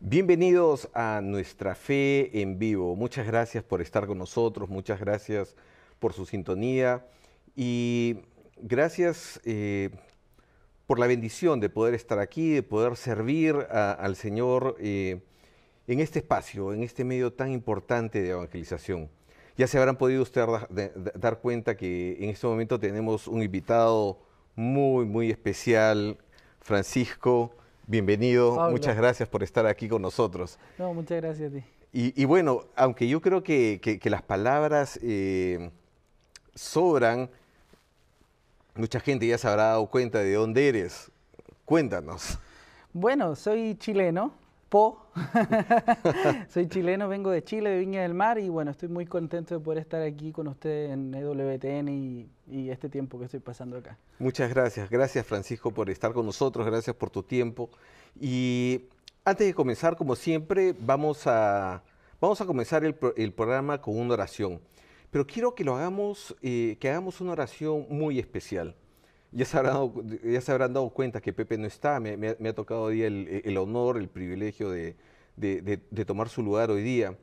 Bienvenidos a Nuestra Fe en Vivo. Muchas gracias por estar con nosotros, muchas gracias por su sintonía y gracias por la bendición de poder estar aquí, de poder servir al Señor en este espacio, en este medio tan importante de evangelización. Ya se habrán podido ustedes dar cuenta que en este momento tenemos un invitado muy especial, Francisco. Bienvenido, Pablo. Muchas gracias por estar aquí con nosotros. No, muchas gracias a ti. Y bueno, aunque yo creo que las palabras sobran, mucha gente ya se habrá dado cuenta de dónde eres. Cuéntanos. Bueno, soy chileno, soy chileno, vengo de Chile, de Viña del Mar, y bueno, estoy muy contento de poder estar aquí con ustedes en EWTN y este tiempo que estoy pasando acá. Muchas gracias. Gracias, Francisco, por estar con nosotros. Gracias por tu tiempo. Y antes de comenzar, como siempre, vamos a comenzar el programa con una oración. Pero quiero que hagamos una oración muy especial. Ya se habrán dado cuenta que Pepe no está. Me ha tocado hoy el honor, el privilegio de tomar su lugar hoy día.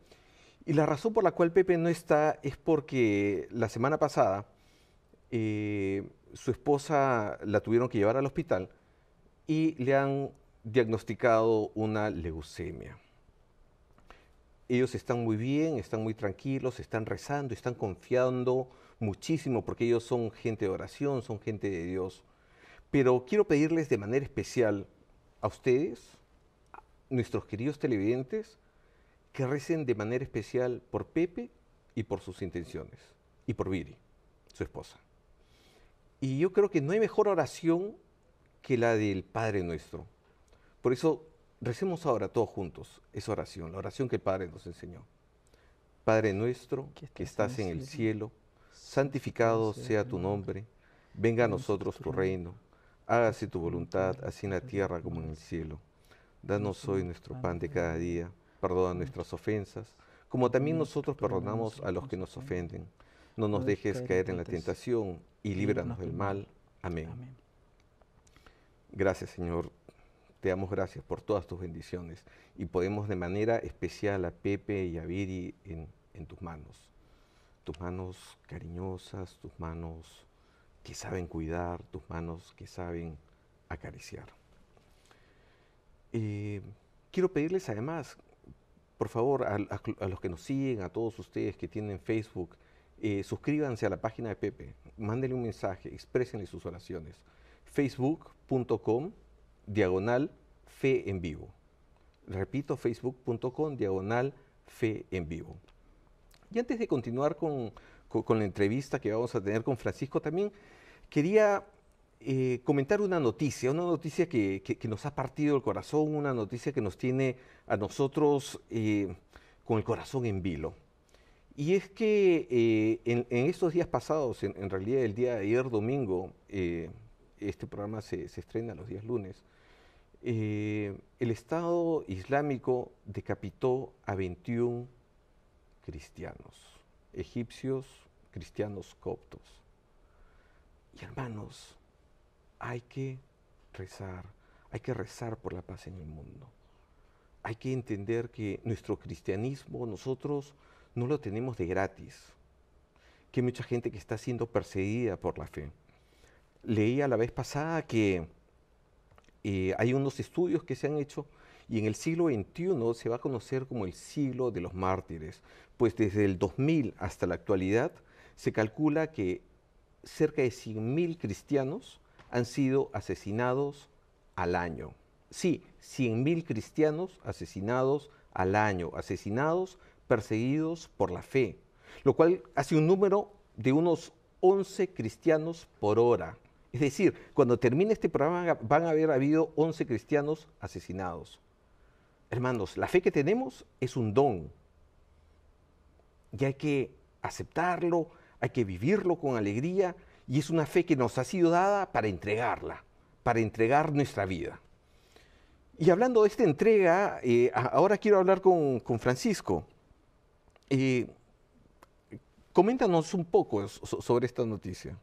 Y la razón por la cual Pepe no está es porque la semana pasada su esposa la tuvieron que llevar al hospital y le han diagnosticado una leucemia. Ellos están muy bien, están muy tranquilos, están rezando, están confiando muchísimo porque ellos son gente de oración, son gente de Dios. Pero quiero pedirles de manera especial a ustedes, nuestros queridos televidentes, que recen de manera especial por Pepe y por sus intenciones, y por Viri, su esposa. Y yo creo que no hay mejor oración que la del Padre Nuestro. Por eso recemos ahora todos juntos esa oración, la oración que el Padre nos enseñó. Padre nuestro que estás en el cielo, santificado sea tu nombre, venga a nosotros tu reino, hágase tu voluntad, así en la tierra como en el cielo. Danos hoy nuestro pan de cada día, perdona nuestras ofensas, como también nosotros perdonamos a los que nos ofenden. No nos dejes caer en la tentación y líbranos del mal. Amén. Gracias, Señor. Te damos gracias por todas tus bendiciones y podemos de manera especial a Pepe y a Viri en tus manos cariñosas, tus manos que saben cuidar, tus manos que saben acariciar. Quiero pedirles además, por favor, a los que nos siguen, a todos ustedes que tienen Facebook, suscríbanse a la página de Pepe, mándenle un mensaje, exprésenle sus oraciones. facebook.com/Fe en Vivo. Repito, facebook.com/Fe en Vivo. Y antes de continuar con la entrevista que vamos a tener con Francisco, también quería comentar una noticia que nos ha partido el corazón, una noticia que nos tiene a nosotros con el corazón en vilo. Y es que en estos días pasados, en realidad el día de ayer domingo, este programa se estrena los días lunes, el Estado Islámico decapitó a 21 cristianos, egipcios, cristianos coptos. Y hermanos, hay que rezar por la paz en el mundo. Hay que entender que nuestro cristianismo nosotros no lo tenemos de gratis, que hay mucha gente que está siendo perseguida por la fe. Leía la vez pasada que hay unos estudios que se han hecho y en el siglo XXI se va a conocer como el siglo de los mártires, pues desde el 2000 hasta la actualidad se calcula que cerca de 100.000 cristianos han sido asesinados al año. Sí, 100.000 cristianos asesinados al año, asesinados, perseguidos por la fe, lo cual hace un número de unos 11 cristianos por hora. Es decir, cuando termine este programa van a haber habido 11 cristianos asesinados. Hermanos, la fe que tenemos es un don y hay que aceptarlo, hay que vivirlo con alegría y es una fe que nos ha sido dada para entregarla, para entregar nuestra vida. Y hablando de esta entrega, ahora quiero hablar con Francisco. Coméntanos un poco sobre esta noticia.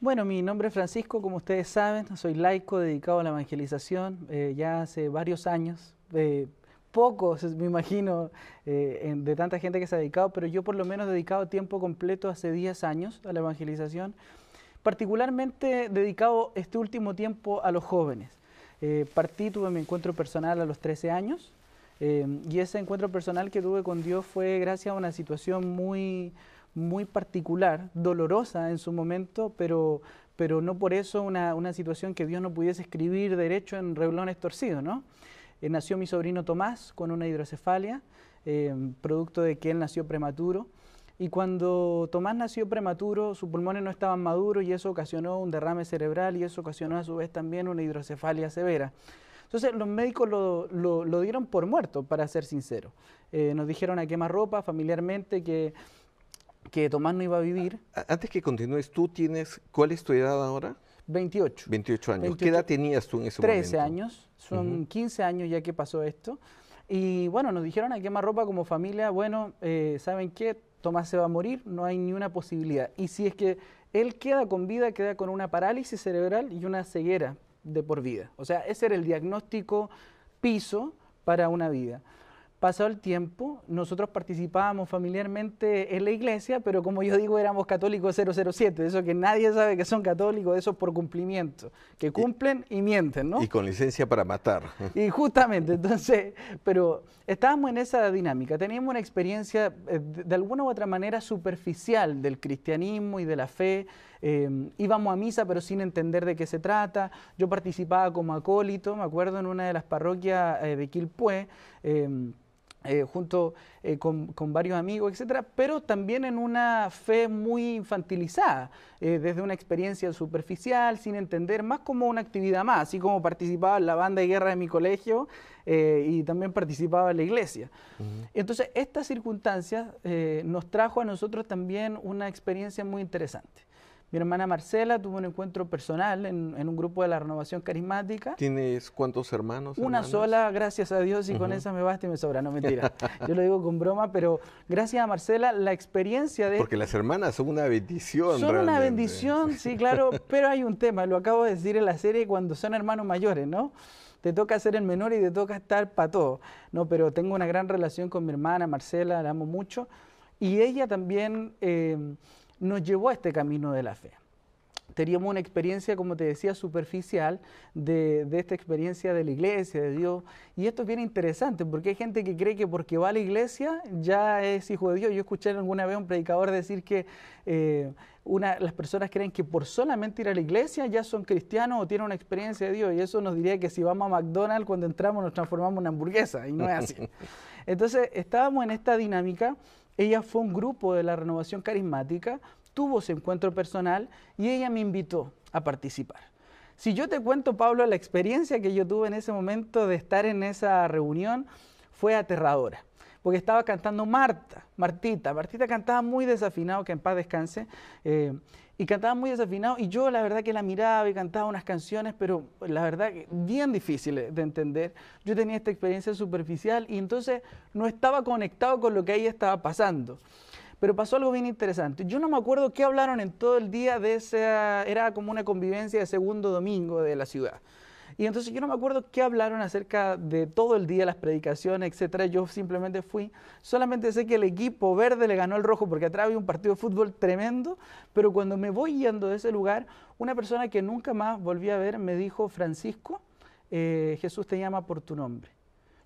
Bueno, mi nombre es Francisco, como ustedes saben, soy laico dedicado a la evangelización ya hace varios años. Pocos, me imagino, de tanta gente que se ha dedicado, pero yo por lo menos he dedicado tiempo completo hace 10 años a la evangelización, particularmente dedicado este último tiempo a los jóvenes. Tuve mi encuentro personal a los 13 años y ese encuentro personal que tuve con Dios fue gracias a una situación muy particular, dolorosa en su momento, pero no por eso una situación que Dios no pudiese escribir derecho en renglones torcidos, ¿no? Nació mi sobrino Tomás con una hidrocefalia, producto de que él nació prematuro. Y cuando Tomás nació prematuro, sus pulmones no estaban maduros y eso ocasionó un derrame cerebral y eso ocasionó a su vez también una hidrocefalia severa. Entonces los médicos lo dieron por muerto, para ser sincero. Nos dijeron a quemarropa familiarmente que Tomás no iba a vivir. Antes que continúes, ¿cuál es tu edad ahora? 28. 28 años. 28. ¿Qué edad tenías tú en ese 13 momento? años, son 15 años ya que pasó esto. Y bueno, nos dijeron a quemarropa como familia, bueno, ¿saben qué? Tomás se va a morir, no hay ni una posibilidad. Y si es que él queda con vida, queda con una parálisis cerebral y una ceguera de por vida. O sea, ese era el diagnóstico piso para una vida. Pasado el tiempo, nosotros participábamos familiarmente en la iglesia, pero como yo digo, éramos católicos 007, eso que nadie sabe que son católicos, eso por cumplimiento, que cumplen y mienten, ¿no? Y con licencia para matar. Y justamente, entonces, pero estábamos en esa dinámica, teníamos una experiencia de alguna u otra manera superficial del cristianismo y de la fe, íbamos a misa pero sin entender de qué se trata, yo participaba como acólito, me acuerdo en una de las parroquias de Quilpué, junto con varios amigos, etcétera, pero también en una fe muy infantilizada, desde una experiencia superficial, sin entender, más como una actividad más, así como participaba en la banda de guerra de mi colegio y también participaba en la iglesia. Entonces, esta circunstancia nos trajo a nosotros también una experiencia muy interesante. Mi hermana Marcela tuvo un encuentro personal en un grupo de la Renovación Carismática. ¿Tienes cuántos hermanos? Una hermanas? sola, gracias a Dios, y con esa me basta y me sobra, no mentira. Yo lo digo con broma, pero gracias a Marcela, la experiencia de... Porque las hermanas son una bendición. Son realmente. una bendición, sí, claro, pero hay un tema, lo acabo de decir en la serie, cuando son hermanos mayores, ¿no? Te toca ser el menor y te toca estar para todo, ¿no? Pero tengo una gran relación con mi hermana Marcela, la amo mucho, y ella también nos llevó a este camino de la fe. Teníamos una experiencia, como te decía, superficial de esta experiencia de la iglesia, de Dios. Y esto es bien interesante porque hay gente que cree que porque va a la iglesia ya es hijo de Dios. Yo escuché alguna vez a un predicador decir que las personas creen que por solamente ir a la iglesia ya son cristianos o tienen una experiencia de Dios. Y eso nos diría que si vamos a McDonald's, cuando entramos nos transformamos en una hamburguesa. Y no es así. Entonces, estábamos en esta dinámica. Ella fue un grupo de la Renovación Carismática, tuvo su encuentro personal y ella me invitó a participar. Si yo te cuento, Pablo, la experiencia que yo tuve en ese momento de estar en esa reunión fue aterradora, porque estaba cantando Martita cantaba muy desafinado, que en paz descanse, y cantaba muy desafinado y yo la verdad que la miraba y cantaba unas canciones, pero la verdad que bien difíciles de entender. Yo tenía esta experiencia superficial y entonces no estaba conectado con lo que ahí estaba pasando. Pero pasó algo bien interesante. Yo no me acuerdo qué hablaron en todo el día de era como una convivencia de segundo domingo de la ciudad. Y entonces yo no me acuerdo qué hablaron acerca de todo el día, las predicaciones, etcétera. Yo simplemente fui. Solamente sé que el equipo verde le ganó al rojo porque atrás había un partido de fútbol tremendo. Pero cuando me voy yendo de ese lugar, una persona que nunca más volví a ver me dijo: Francisco, Jesús te llama por tu nombre.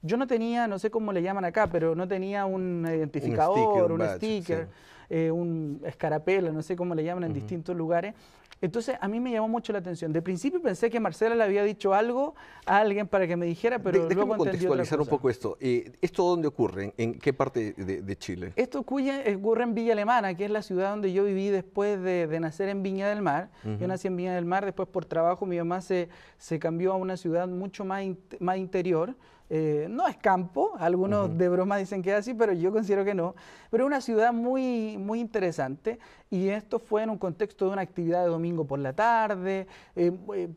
Yo no tenía, no sé cómo le llaman acá, pero no tenía un identificador, un sticker, sí. Un escarapela, no sé cómo le llaman en distintos lugares. Entonces, a mí me llamó mucho la atención. De principio pensé que Marcela le había dicho algo a alguien para que me dijera, pero luego entendí contextualizar otra cosa. Un poco esto. ¿Esto dónde ocurre? ¿En qué parte de Chile? Esto ocurre en Villa Alemana, que es la ciudad donde yo viví después de nacer en Viña del Mar. Yo nací en Viña del Mar, después por trabajo mi mamá se cambió a una ciudad mucho más interior, No es campo, algunos de broma dicen que es así, pero yo considero que no. Pero es una ciudad muy, muy interesante y esto fue en un contexto de una actividad de domingo por la tarde,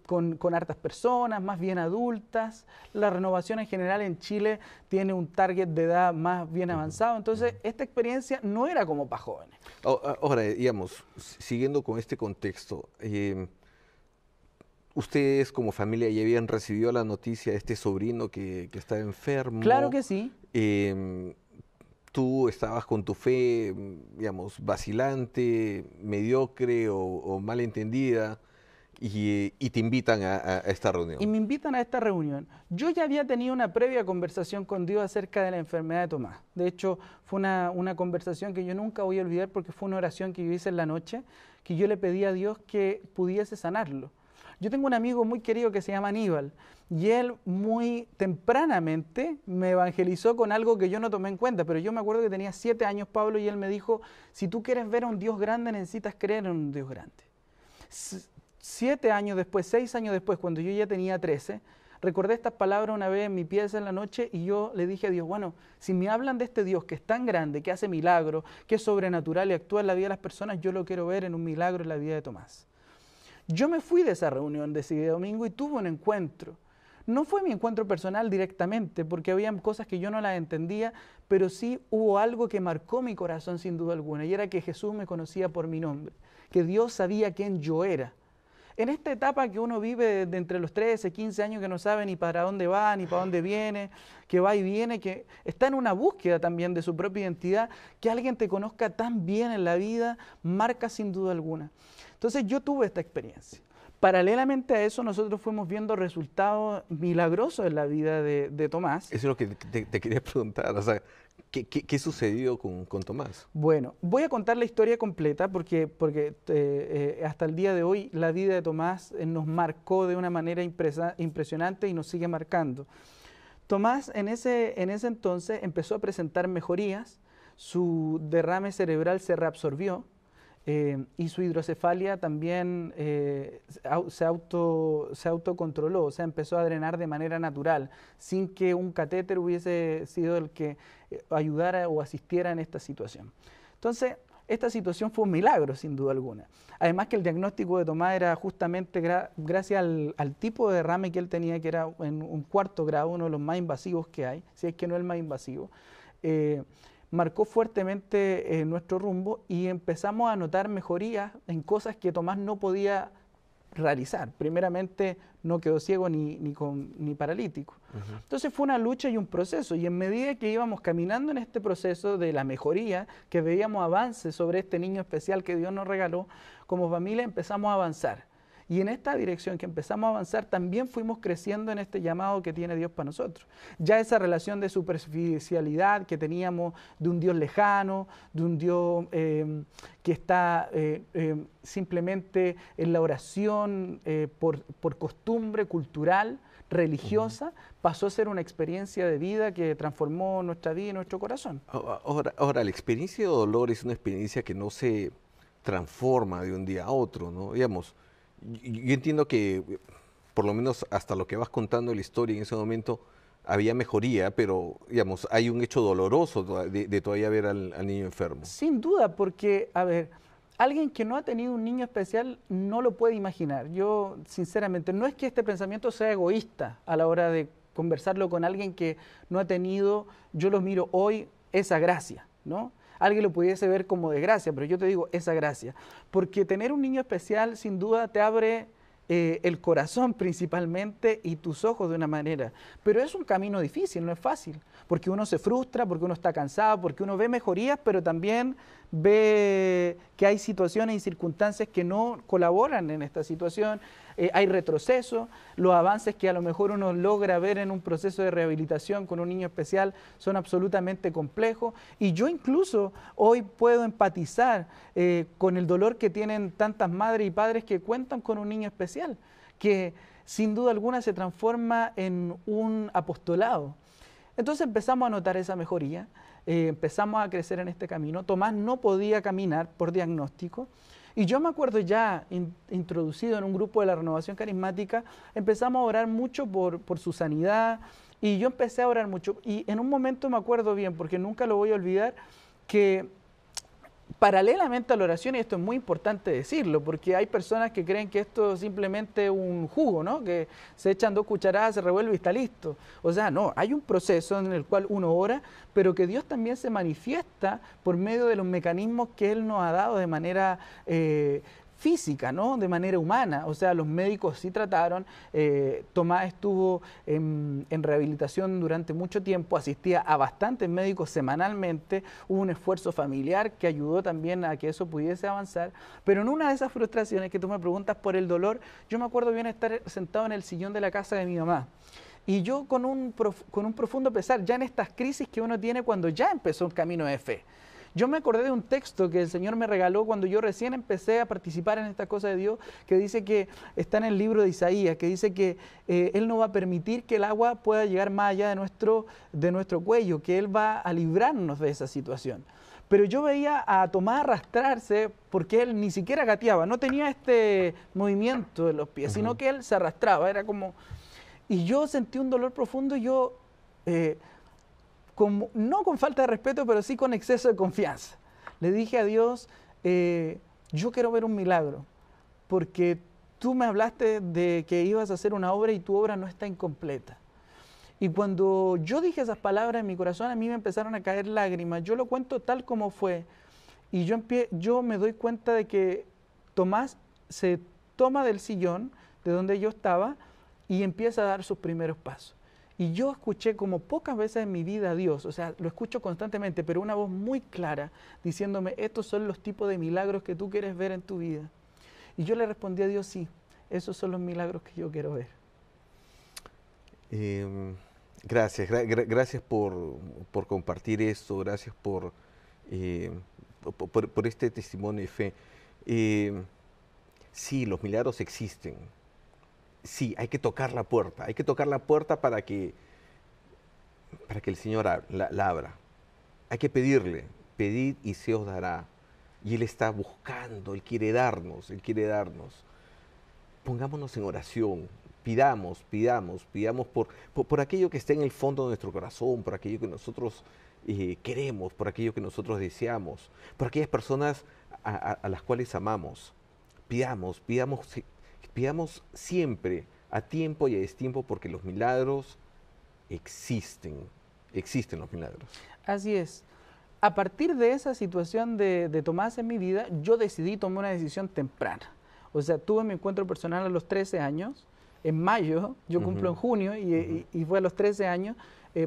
con hartas personas, más bien adultas. La renovación en general en Chile tiene un target de edad más bien avanzado, entonces esta experiencia no era como para jóvenes. Ahora, digamos, siguiendo con este contexto, ¿ustedes como familia ya habían recibido la noticia de este sobrino que está enfermo? Claro que sí. ¿Tú estabas con tu fe, digamos, vacilante, mediocre o malentendida y te invitan a esta reunión? Y me invitan a esta reunión. Yo ya había tenido una previa conversación con Dios acerca de la enfermedad de Tomás. De hecho, fue una conversación que yo nunca voy a olvidar porque fue una oración que yo hice en la noche, que yo le pedí a Dios que pudiese sanarlo. Yo tengo un amigo muy querido que se llama Aníbal y él muy tempranamente me evangelizó con algo que yo no tomé en cuenta, pero yo me acuerdo que tenía 7 años, Pablo, y él me dijo, si tú quieres ver a un Dios grande, necesitas creer en un Dios grande. 7 años después, 6 años después, cuando yo ya tenía 13, recordé estas palabras una vez en mi pieza en la noche y yo le dije a Dios, bueno, si me hablan de este Dios que es tan grande, que hace milagros, que es sobrenatural y actúa en la vida de las personas, yo lo quiero ver en un milagro en la vida de Tomás. Yo me fui de esa reunión de ese domingo y tuve un encuentro. No fue mi encuentro personal directamente, porque había cosas que yo no las entendía, pero sí hubo algo que marcó mi corazón sin duda alguna, y era que Jesús me conocía por mi nombre, que Dios sabía quién yo era. En esta etapa que uno vive de entre los 13, 15 años, que no sabe ni para dónde va, ni para dónde viene, que va y viene, que está en una búsqueda también de su propia identidad, que alguien te conozca tan bien en la vida, marca sin duda alguna. Entonces yo tuve esta experiencia. Paralelamente a eso, nosotros fuimos viendo resultados milagrosos en la vida de Tomás. Eso es lo que te quería preguntar, o sea, ¿qué sucedió con Tomás? Bueno, voy a contar la historia completa porque hasta el día de hoy la vida de Tomás nos marcó de una manera impresionante y nos sigue marcando. Tomás en ese entonces empezó a presentar mejorías, su derrame cerebral se reabsorbió, y su hidrocefalia también se autocontroló, o sea, empezó a drenar de manera natural, sin que un catéter hubiese sido el que ayudara o asistiera en esta situación. Entonces, esta situación fue un milagro, sin duda alguna. Además que el diagnóstico de Tomás era justamente gracias al tipo de derrame que él tenía, que era en un 4º grado, uno de los más invasivos que hay, si es que no el más invasivo. Marcó fuertemente nuestro rumbo y empezamos a notar mejorías en cosas que Tomás no podía realizar. Primeramente, no quedó ciego ni paralítico. Entonces fue una lucha y un proceso, y en medida que íbamos caminando en este proceso de la mejoría, que veíamos avances sobre este niño especial que Dios nos regaló, como familia empezamos a avanzar. Y en esta dirección que empezamos a avanzar, también fuimos creciendo en este llamado que tiene Dios para nosotros. Ya esa relación de superficialidad que teníamos de un Dios lejano, de un Dios que está simplemente en la oración por costumbre cultural, religiosa, pasó a ser una experiencia de vida que transformó nuestra vida y nuestro corazón. Ahora, la experiencia de dolor es una experiencia que no se transforma de un día a otro, ¿no? Digamos, yo entiendo que, por lo menos hasta lo que vas contando la historia en ese momento, había mejoría, pero, digamos, hay un hecho doloroso de todavía ver al niño enfermo. Sin duda, porque, a ver, alguien que no ha tenido un niño especial no lo puede imaginar. Yo, sinceramente, no es que este pensamiento sea egoísta a la hora de conversarlo con alguien que no ha tenido, yo lo miro hoy, esa gracia, ¿no? Alguien lo pudiese ver como desgracia, pero yo te digo esa gracia. Porque tener un niño especial sin duda te abre el corazón principalmente y tus ojos de una manera. Pero es un camino difícil, no es fácil. Porque uno se frustra, porque uno está cansado, porque uno ve mejorías, pero también ve que hay situaciones y circunstancias que no colaboran en esta situación. Hay retroceso, los avances que a lo mejor uno logra ver en un proceso de rehabilitación con un niño especial son absolutamente complejos, y yo incluso hoy puedo empatizar con el dolor que tienen tantas madres y padres que cuentan con un niño especial, que sin duda alguna se transforma en un apostolado. Entonces empezamos a notar esa mejoría, empezamos a crecer en este camino. Tomás no podía caminar por diagnóstico, y yo me acuerdo ya introducido en un grupo de la Renovación Carismática, empezamos a orar mucho por su sanidad, Y yo empecé a orar mucho. Y en un momento me acuerdo bien, porque nunca lo voy a olvidar, que paralelamente a la oración, y esto es muy importante decirlo, porque hay personas que creen que esto es simplemente un jugo, ¿no? Que se echan 2 cucharadas, se revuelve y está listo. O sea, no, hay un proceso en el cual uno ora, pero que Dios también se manifiesta por medio de los mecanismos que Él nos ha dado de manera física, ¿no? De manera humana. O sea, los médicos sí trataron, Tomás estuvo en rehabilitación durante mucho tiempo, asistía a bastantes médicos semanalmente, hubo un esfuerzo familiar que ayudó también a que eso pudiese avanzar, pero en una de esas frustraciones que tú me preguntas por el dolor, yo me acuerdo bien estar sentado en el sillón de la casa de mi mamá. Y yo con un profundo pesar, ya en estas crisis que uno tiene cuando ya empezó un camino de fe. Yo me acordé de un texto que el Señor me regaló cuando yo recién empecé a participar en esta cosa de Dios, que dice que está en el libro de Isaías, que dice que Él no va a permitir que el agua pueda llegar más allá de nuestro cuello, que Él va a librarnos de esa situación. Pero yo veía a Tomás arrastrarse porque él ni siquiera gateaba, no tenía este movimiento de los pies, sino que él se arrastraba, era como... Y yo sentí un dolor profundo y yo... no con falta de respeto, pero sí con exceso de confianza. Le dije a Dios, yo quiero ver un milagro, porque tú me hablaste de que ibas a hacer una obra y tu obra no está incompleta. Y cuando yo dije esas palabras en mi corazón, a mí me empezaron a caer lágrimas. Yo lo cuento tal como fue. Y yo me doy cuenta de que Tomás se toma del sillón de donde yo estaba y empieza a dar sus primeros pasos. Y yo escuché como pocas veces en mi vida a Dios, o sea, lo escucho constantemente, pero una voz muy clara diciéndome, estos son los tipos de milagros que tú quieres ver en tu vida. Y yo le respondí a Dios, sí, esos son los milagros que yo quiero ver. Gracias por compartir esto, gracias por este testimonio de fe. Sí, los milagros existen. Sí, hay que tocar la puerta para que el Señor la abra. Hay que pedirle, pedid y se os dará. Y Él está buscando, Él quiere darnos. Pongámonos en oración, pidamos por aquello que está en el fondo de nuestro corazón, por aquello que nosotros queremos, por aquello que nosotros deseamos, por aquellas personas a las cuales amamos. Pidamos siempre a tiempo y a destiempo porque los milagros existen los milagros. Así es. A partir de esa situación de Tomás en mi vida, yo decidí tomar una decisión temprana. O sea, tuve mi encuentro personal a los 13 años, en mayo, yo cumplo en junio y fue a los 13 años,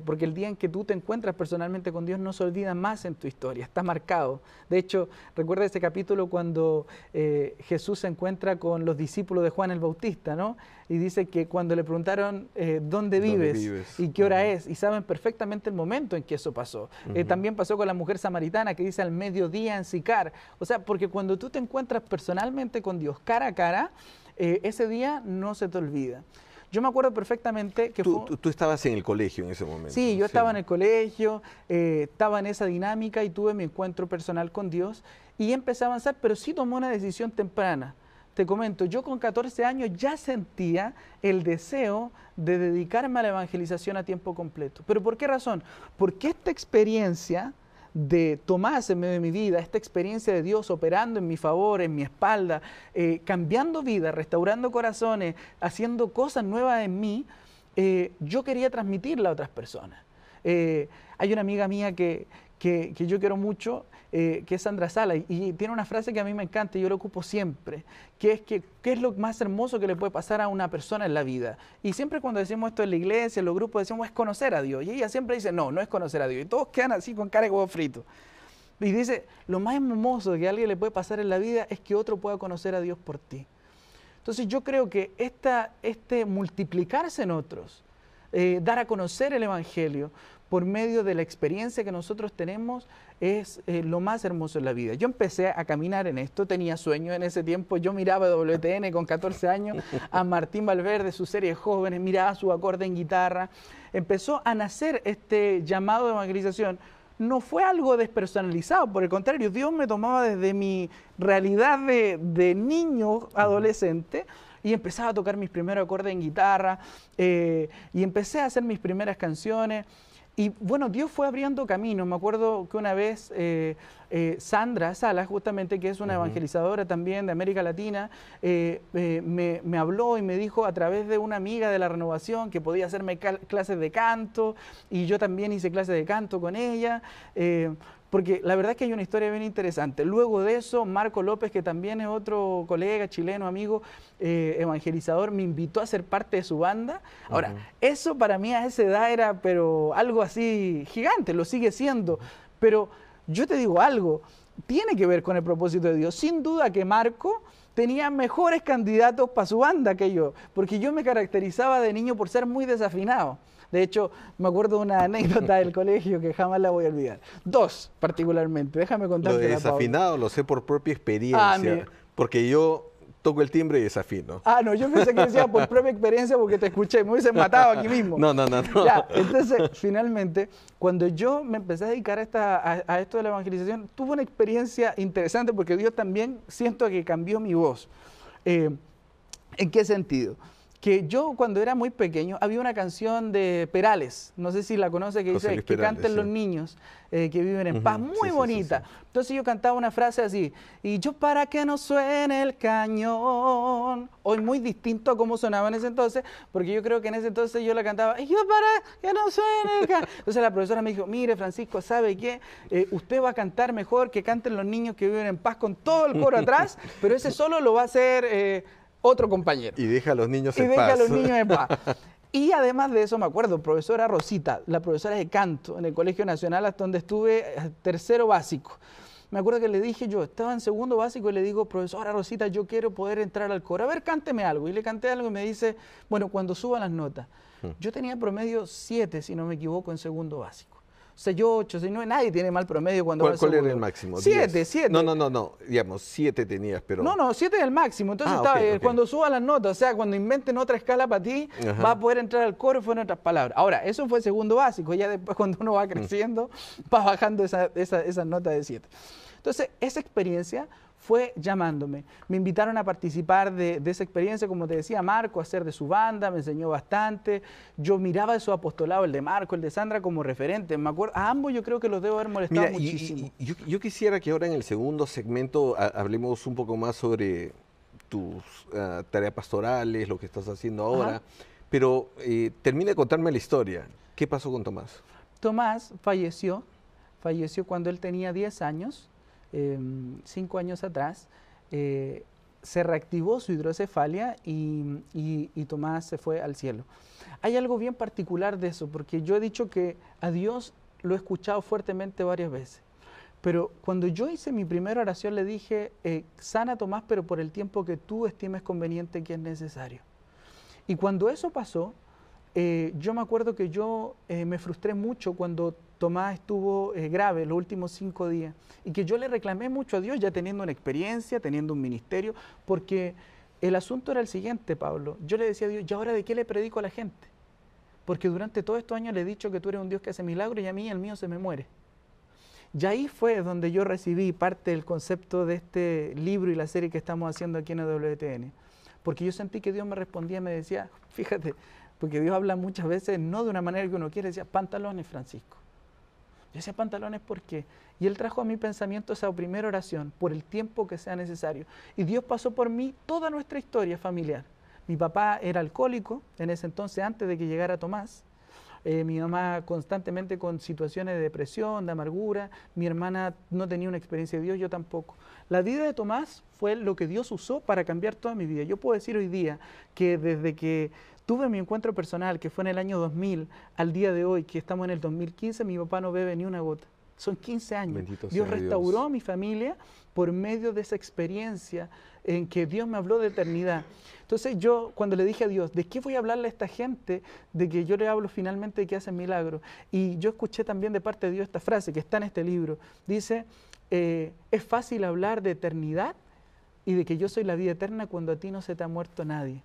porque el día en que tú te encuentras personalmente con Dios no se olvida más en tu historia, está marcado. De hecho, recuerda ese capítulo cuando Jesús se encuentra con los discípulos de Juan el Bautista, ¿no? Y dice que cuando le preguntaron ¿dónde vives? Y qué hora es, y saben perfectamente el momento en que eso pasó. También pasó con la mujer samaritana que dice al mediodía en Sicar. O sea, porque cuando tú te encuentras personalmente con Dios cara a cara, ese día no se te olvida. Yo me acuerdo perfectamente que tú estabas en el colegio en ese momento. Sí, yo estaba en el colegio, estaba en esa dinámica y tuve mi encuentro personal con Dios y empecé a avanzar, pero sí tomé una decisión temprana. Te comento, yo con 14 años ya sentía el deseo de dedicarme a la evangelización a tiempo completo. ¿Pero por qué razón? Porque esta experiencia de Tomás en medio de mi vida, esta experiencia de Dios operando en mi favor, en mi espalda, cambiando vidas, restaurando corazones, haciendo cosas nuevas en mí, yo quería transmitirla a otras personas. Hay una amiga mía que yo quiero mucho, que es Sandra Sala, y tiene una frase que a mí me encanta y yo la ocupo siempre, que es ¿qué es lo más hermoso que le puede pasar a una persona en la vida? Y siempre cuando decimos esto en la iglesia, en los grupos, decimos es conocer a Dios. Y ella siempre dice, no es conocer a Dios. Y todos quedan así con cara de huevo frito. Y dice, lo más hermoso que a alguien le puede pasar en la vida es que otro pueda conocer a Dios por ti. Entonces yo creo que este multiplicarse en otros, dar a conocer el Evangelio por medio de la experiencia que nosotros tenemos es lo más hermoso en la vida. Yo empecé a caminar en esto, tenía sueños en ese tiempo, yo miraba WTN con 14 años, a Martín Valverde, su serie de jóvenes, miraba su acorde en guitarra, empezó a nacer este llamado de evangelización. No fue algo despersonalizado, por el contrario, Dios me tomaba desde mi realidad de niño, adolescente, y empezaba a tocar mis primeros acordes en guitarra y empecé a hacer mis primeras canciones. Y bueno, Dios fue abriendo caminos. Me acuerdo que una vez Sandra Salas, justamente, que es una evangelizadora también de América Latina, me habló y me dijo a través de una amiga de la Renovación que podía hacerme clases de canto, y yo también hice clases de canto con ella. Porque la verdad es que hay una historia bien interesante. Luego de eso, Marco López, que también es otro colega chileno, amigo, evangelizador, me invitó a ser parte de su banda. Ahora, eso para mí a esa edad era pero algo así gigante, lo sigue siendo. Pero yo te digo algo, tiene que ver con el propósito de Dios. Sin duda que Marco tenía mejores candidatos para su banda que yo, porque yo me caracterizaba de niño por ser muy desafinado. De hecho, me acuerdo de una anécdota del colegio que jamás la voy a olvidar. Dos, particularmente. Déjame contarte. Lo de desafinado lo sé por propia experiencia, porque yo toco el timbre y desafino. Ah, no, yo pensé que decía por propia experiencia porque te escuché, me hubiesen matado aquí mismo. No. Ya, entonces, finalmente, cuando yo me empecé a dedicar a esto de la evangelización, tuve una experiencia interesante porque Dios también siento que cambió mi voz. ¿En qué sentido? Que yo cuando era muy pequeño había una canción de Perales, no sé si la conoce, que dice que canten los niños que viven en paz, muy bonita. Sí. Entonces yo cantaba una frase así, y yo para que no suene el cañón, hoy muy distinto a cómo sonaba en ese entonces, porque yo creo que en ese entonces yo la cantaba, y yo para que no suene el cañón. Entonces la profesora me dijo, mire Francisco, ¿sabe qué? Usted va a cantar mejor que canten los niños que viven en paz con todo el coro atrás, pero ese solo lo va a hacer otro compañero. Y deja a los niños en paz. Y deja a los niños en paz. Y además de eso, me acuerdo, profesora Rosita, la profesora de canto en el Colegio Nacional, hasta donde estuve, tercero básico. Me acuerdo que le dije yo, estaba en segundo básico y le digo, profesora Rosita, yo quiero poder entrar al coro. A ver, cánteme algo. Y le canté algo y me dice, bueno, cuando suban las notas. Yo tenía promedio 7, si no me equivoco, en segundo básico. O sea, yo 8, 9, nadie tiene mal promedio cuando va a ¿Cuál era el máximo? 7. No, digamos, 7 tenías, pero... No, 7 es el máximo, entonces okay. Cuando suban las notas, o sea, cuando inventen otra escala para ti, vas a poder entrar al coro, fueron otras palabras. Ahora, eso fue segundo básico, ya después cuando uno va creciendo, va bajando esa nota de 7. Entonces, esa experiencia fue llamándome. Me invitaron a participar de esa experiencia, como te decía, Marco, a ser de su banda, me enseñó bastante. Yo miraba de su apostolado, el de Marco, el de Sandra, como referente. Me acuerdo, a ambos yo creo que los debo haber molestado muchísimo. Yo quisiera que ahora en el segundo segmento hablemos un poco más sobre tus tareas pastorales, lo que estás haciendo ahora. Pero termina de contarme la historia. ¿Qué pasó con Tomás? Tomás falleció cuando él tenía 10 años. 5 años atrás, se reactivó su hidrocefalia y Tomás se fue al cielo. Hay algo bien particular de eso, porque yo he dicho que a Dios lo he escuchado fuertemente varias veces, pero cuando yo hice mi primera oración le dije, sana a Tomás, pero por el tiempo que tú estimes conveniente que es necesario. Y cuando eso pasó, yo me acuerdo que yo me frustré mucho cuando Tomás estuvo grave los últimos 5 días y que yo le reclamé mucho a Dios ya teniendo una experiencia, teniendo un ministerio, porque el asunto era el siguiente, Pablo. Yo le decía a Dios, ¿y ahora de qué le predico a la gente? Porque durante todos estos años le he dicho que tú eres un Dios que hace milagros y a mí el mío se me muere. Y ahí fue donde yo recibí parte del concepto de este libro y la serie que estamos haciendo aquí en WTN. Porque yo sentí que Dios me respondía y me decía, fíjate, porque Dios habla muchas veces no de una manera que uno quiere, decía, pantalones, Francisco. Yo decía, pantalones, ¿por qué? Y Él trajo a mi pensamiento esa primera oración, por el tiempo que sea necesario. Y Dios pasó por mí toda nuestra historia familiar. Mi papá era alcohólico en ese entonces, antes de que llegara Tomás. Mi mamá constantemente con situaciones de depresión, de amargura. Mi hermana no tenía una experiencia de Dios, yo tampoco. La vida de Tomás fue lo que Dios usó para cambiar toda mi vida. Yo puedo decir hoy día que desde que tuve mi encuentro personal, que fue en el año 2000, al día de hoy, que estamos en el 2015, mi papá no bebe ni una gota. Son 15 años. Bendito Dios sea restauró Dios. a mi familia por medio de esa experiencia en que Dios me habló de eternidad. Entonces yo, cuando le dije a Dios, ¿de qué voy a hablarle a esta gente? De que yo le hablo finalmente de que hacen milagros. Y yo escuché también de parte de Dios esta frase que está en este libro. Dice, es fácil hablar de eternidad y de que yo soy la vida eterna cuando a ti no se te ha muerto nadie.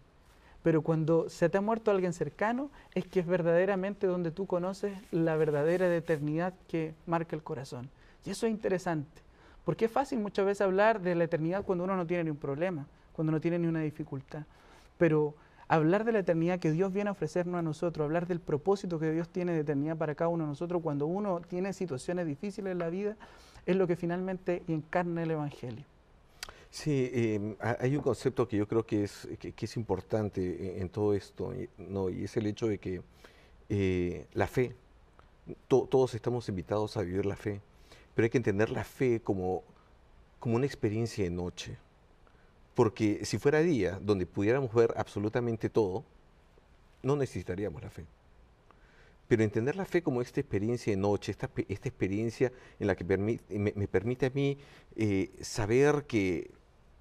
Pero cuando se te ha muerto alguien cercano, es que es verdaderamente donde tú conoces la verdadera eternidad que marca el corazón. Y eso es interesante, porque es fácil muchas veces hablar de la eternidad cuando uno no tiene ni un problema, cuando no tiene ni una dificultad. pero hablar de la eternidad que Dios viene a ofrecernos a nosotros, hablar del propósito que Dios tiene de eternidad para cada uno de nosotros cuando uno tiene situaciones difíciles en la vida, es lo que finalmente encarna el Evangelio. Sí, hay un concepto que yo creo que es importante en todo esto, ¿no? Y es el hecho de que la fe, todos estamos invitados a vivir la fe, pero hay que entender la fe como una experiencia de noche. Porque si fuera día, donde pudiéramos ver absolutamente todo, no necesitaríamos la fe. Pero entender la fe como esta experiencia de noche, esta experiencia en la que me permite a mí saber que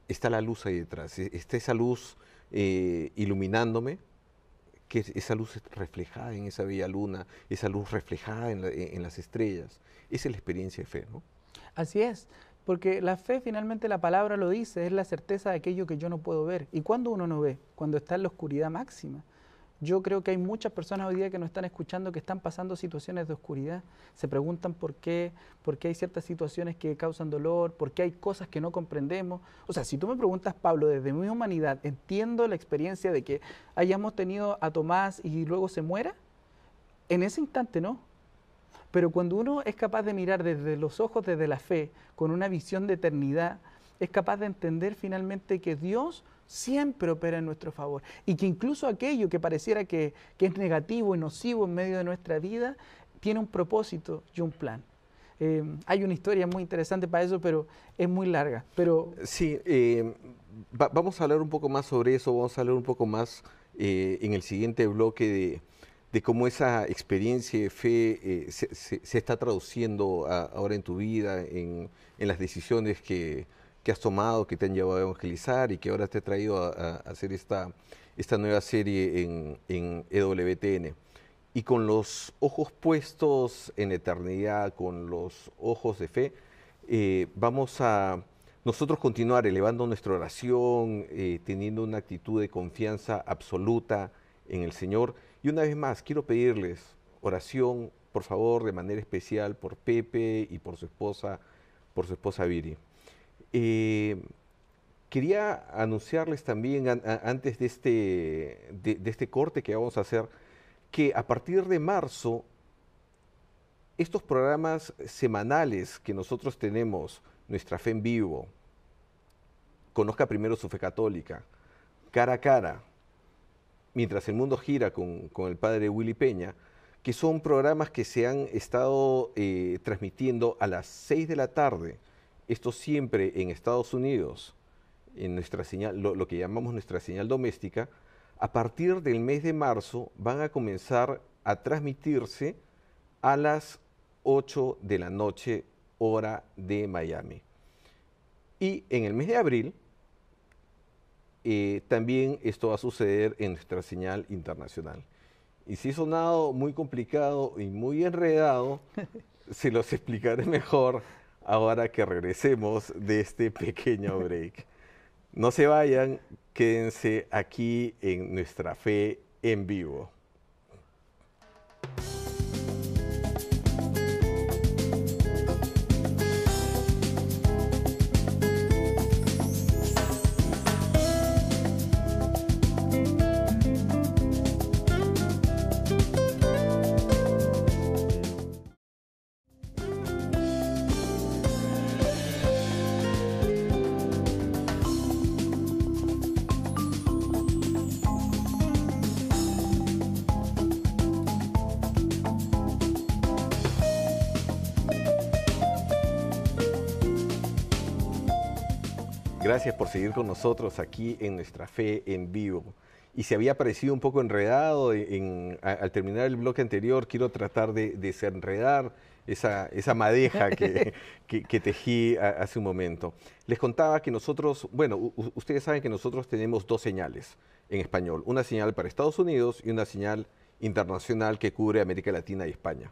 está la luz ahí detrás, está esa luz iluminándome, que esa luz reflejada en esa bella luna, esa luz reflejada en las estrellas. Esa es la experiencia de fe, ¿no? Así es, porque la fe finalmente la palabra lo dice, es la certeza de aquello que yo no puedo ver. ¿Y cuándo uno no ve? Cuando está en la oscuridad máxima. Yo creo que hay muchas personas hoy día que nos están escuchando que están pasando situaciones de oscuridad. Se preguntan por qué hay ciertas situaciones que causan dolor, por qué hay cosas que no comprendemos. O sea, si tú me preguntas, Pablo, desde mi humanidad, entiendo la experiencia de que hayamos tenido a Tomás y luego se muera. En ese instante no. Pero cuando uno es capaz de mirar desde los ojos, desde la fe, con una visión de eternidad, es capaz de entender finalmente que Dios siempre opera en nuestro favor y que incluso aquello que pareciera que es negativo y nocivo en medio de nuestra vida, tiene un propósito y un plan. Hay una historia muy interesante para eso, pero es muy larga. Pero sí, vamos a hablar un poco más sobre eso, vamos a hablar un poco más en el siguiente bloque de cómo esa experiencia de fe se está traduciendo ahora en tu vida, en las decisiones que has tomado, que te han llevado a evangelizar y que ahora te ha traído a hacer esta nueva serie en EWTN. Y con los ojos puestos en eternidad, con los ojos de fe, vamos a nosotros continuar elevando nuestra oración, teniendo una actitud de confianza absoluta en el Señor. Y una vez más, quiero pedirles oración, por favor, de manera especial por Pepe y por su esposa Viri. Quería anunciarles también, antes de este corte que vamos a hacer, que a partir de marzo, estos programas semanales que nosotros tenemos, Nuestra Fe en Vivo, Conozca Primero su Fe Católica, Cara a Cara, Mientras el Mundo Gira con el padre Willy Peña, que son programas que se han estado transmitiendo a las 6 de la tarde, esto siempre en Estados Unidos, en nuestra señal, lo que llamamos nuestra señal doméstica. A partir del mes de marzo van a comenzar a transmitirse a las 8 de la noche, hora de Miami. Y en el mes de abril, también esto va a suceder en nuestra señal internacional. Y si he sonado muy complicado y muy enredado, se los explicaré mejor ahora que regresemos de este pequeño break. No se vayan, quédense aquí en Nuestra Fe en Vivo. Gracias por seguir con nosotros aquí en Nuestra Fe en Vivo. Y si había parecido un poco enredado al terminar el bloque anterior, quiero tratar de desenredar esa madeja que tejí hace un momento. Les contaba que nosotros, bueno, ustedes saben que nosotros tenemos dos señales en español, una señal para Estados Unidos y una señal internacional que cubre América Latina y España.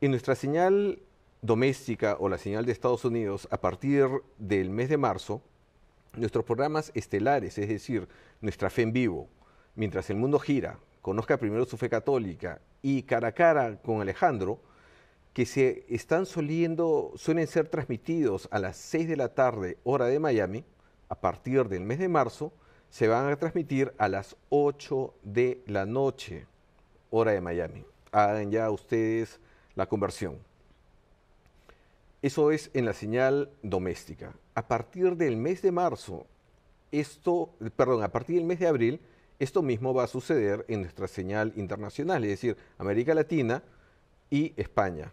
En nuestra señal doméstica o la señal de Estados Unidos, a partir del mes de marzo, nuestros programas estelares, es decir, Nuestra Fe en Vivo, Mientras el Mundo Gira, Conozca Primero su Fe Católica y Cara a Cara con Alejandro, que suelen ser transmitidos a las 6 de la tarde, hora de Miami, a partir del mes de marzo, se van a transmitir a las 8 de la noche, hora de Miami. Hagan ya ustedes la conversión. Eso es en la señal doméstica. A partir del mes de marzo, a partir del mes de abril, esto mismo va a suceder en nuestra señal internacional, es decir, América Latina y España.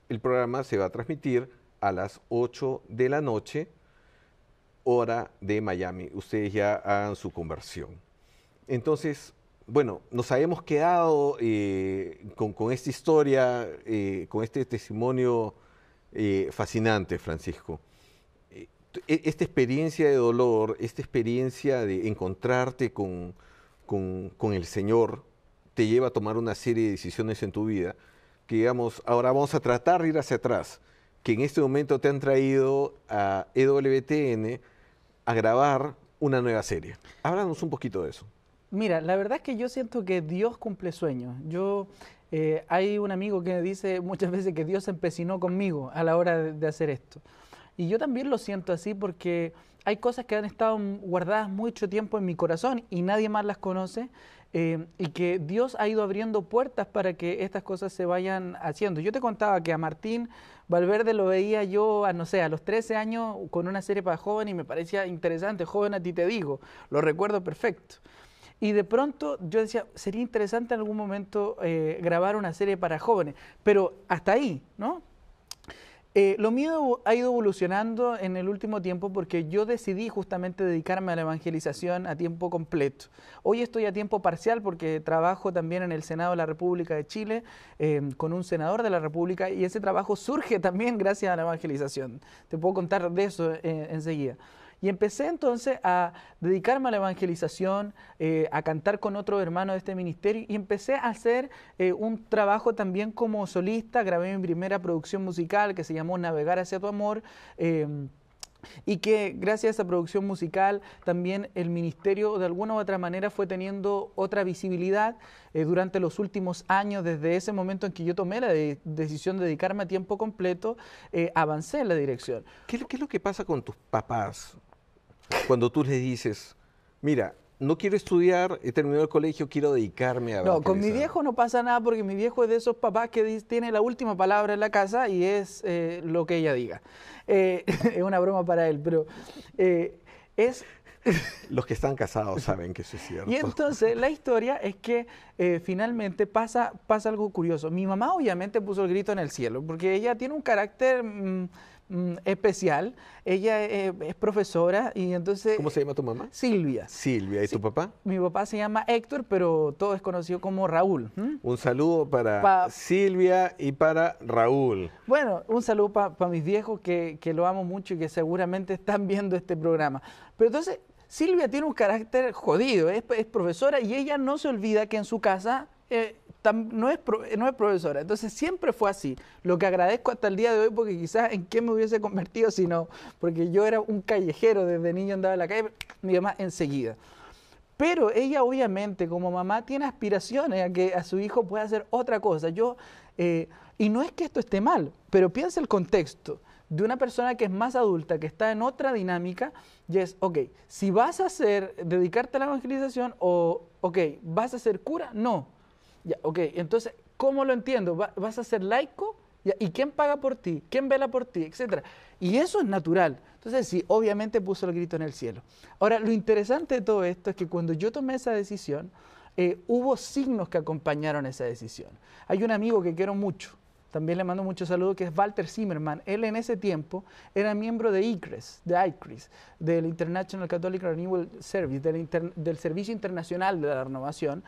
El programa se va a transmitir a las 8 de la noche, hora de Miami. Ustedes ya hagan su conversión. Entonces, bueno, nos habíamos quedado con esta historia, con este testimonio fascinante, Francisco. Esta experiencia de dolor, esta experiencia de encontrarte con el Señor, te lleva a tomar una serie de decisiones en tu vida, que digamos, ahora vamos a tratar de ir hacia atrás, que en este momento te han traído a EWTN a grabar una nueva serie. Háblanos un poquito de eso. Mira, la verdad es que yo siento que Dios cumple sueños. Hay un amigo que me dice muchas veces que Dios se empecinó conmigo a la hora de hacer esto. Y yo también lo siento así porque hay cosas que han estado guardadas mucho tiempo en mi corazón y nadie más las conoce, y que Dios ha ido abriendo puertas para que estas cosas se vayan haciendo. Yo te contaba que a Martín Valverde lo veía yo, no sé, a los 13 años con una serie para jóvenes y me parecía interesante. Joven a ti te digo, lo recuerdo perfecto. Y de pronto yo decía, sería interesante en algún momento grabar una serie para jóvenes, pero hasta ahí, ¿no? Lo mío ha ido evolucionando en el último tiempo porque yo decidí justamente dedicarme a la evangelización a tiempo completo. Hoy estoy a tiempo parcial porque trabajo también en el Senado de la República de Chile con un senador de la República, y ese trabajo surge también gracias a la evangelización. Te puedo contar de eso enseguida. Y empecé entonces a dedicarme a la evangelización, a cantar con otros hermanos de este ministerio, y empecé a hacer un trabajo también como solista. Grabé mi primera producción musical que se llamó Navegar hacia tu amor, y que gracias a esa producción musical también el ministerio de alguna u otra manera fue teniendo otra visibilidad durante los últimos años. Desde ese momento en que yo tomé la decisión de dedicarme a tiempo completo, avancé en la dirección. ¿Qué es lo que pasa con tus papás cuando tú les dices, mira, no quiero estudiar, he terminado el colegio, quiero dedicarme a evangelizar? No, con mi viejo no pasa nada porque mi viejo es de esos papás que tiene la última palabra en la casa y es lo que ella diga. Es una broma para él, pero es... Los que están casados saben que eso es cierto. Y entonces la historia es que finalmente pasa algo curioso. Mi mamá obviamente puso el grito en el cielo porque ella tiene un carácter especial. Ella es profesora y entonces... ¿Cómo se llama tu mamá? Silvia. Silvia. ¿Y tu papá? Mi papá se llama Héctor, pero todo es conocido como Raúl. Un saludo para Silvia y para Raúl. Bueno, un saludo para mis viejos que lo amo mucho y que seguramente están viendo este programa. Pero entonces, Silvia tiene un carácter jodido, es profesora y ella no se olvida que en su casa no es profesora. Entonces siempre fue así. Lo que agradezco hasta el día de hoy, porque quizás en qué me hubiese convertido si no, porque yo era un callejero, desde niño andaba en la calle, mi mamá enseguida. Pero ella obviamente como mamá tiene aspiraciones a que a su hijo pueda hacer otra cosa. Y no es que esto esté mal, pero piensa el contexto de una persona que es más adulta, que está en otra dinámica, y es, ok, si vas a dedicarte a la evangelización, o, ok, ¿vas a ser cura? No. Ya, ok, entonces, ¿cómo lo entiendo? ¿Vas a ser laico? Ya, ¿y quién paga por ti? ¿Quién vela por ti? Etcétera. Y eso es natural. Entonces, sí, obviamente puso el grito en el cielo. Ahora, lo interesante de todo esto es que cuando yo tomé esa decisión, hubo signos que acompañaron esa decisión. Hay un amigo que quiero mucho, también le mando muchos saludos, que es Walter Zimmerman. Él en ese tiempo era miembro de ICRES, del International Catholic Renewal Service, del Servicio Internacional de la Renovación,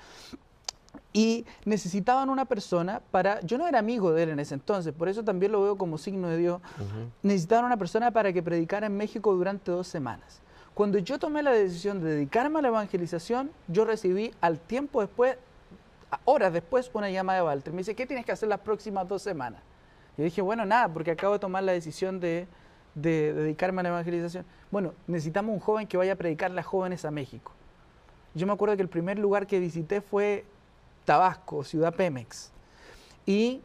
y necesitaban una persona yo no era amigo de él en ese entonces, por eso también lo veo como signo de Dios. Necesitaban una persona para que predicara en México durante 2 semanas. Cuando yo tomé la decisión de dedicarme a la evangelización, yo recibí al tiempo después, horas después, una llamada de Walter. Me dice, ¿qué tienes que hacer las próximas 2 semanas? Yo dije, bueno, nada, porque acabo de tomar la decisión de dedicarme a la evangelización. Bueno, necesitamos un joven que vaya a predicarle a jóvenes a México. Yo me acuerdo que el primer lugar que visité fue Tabasco, Ciudad Pemex. Y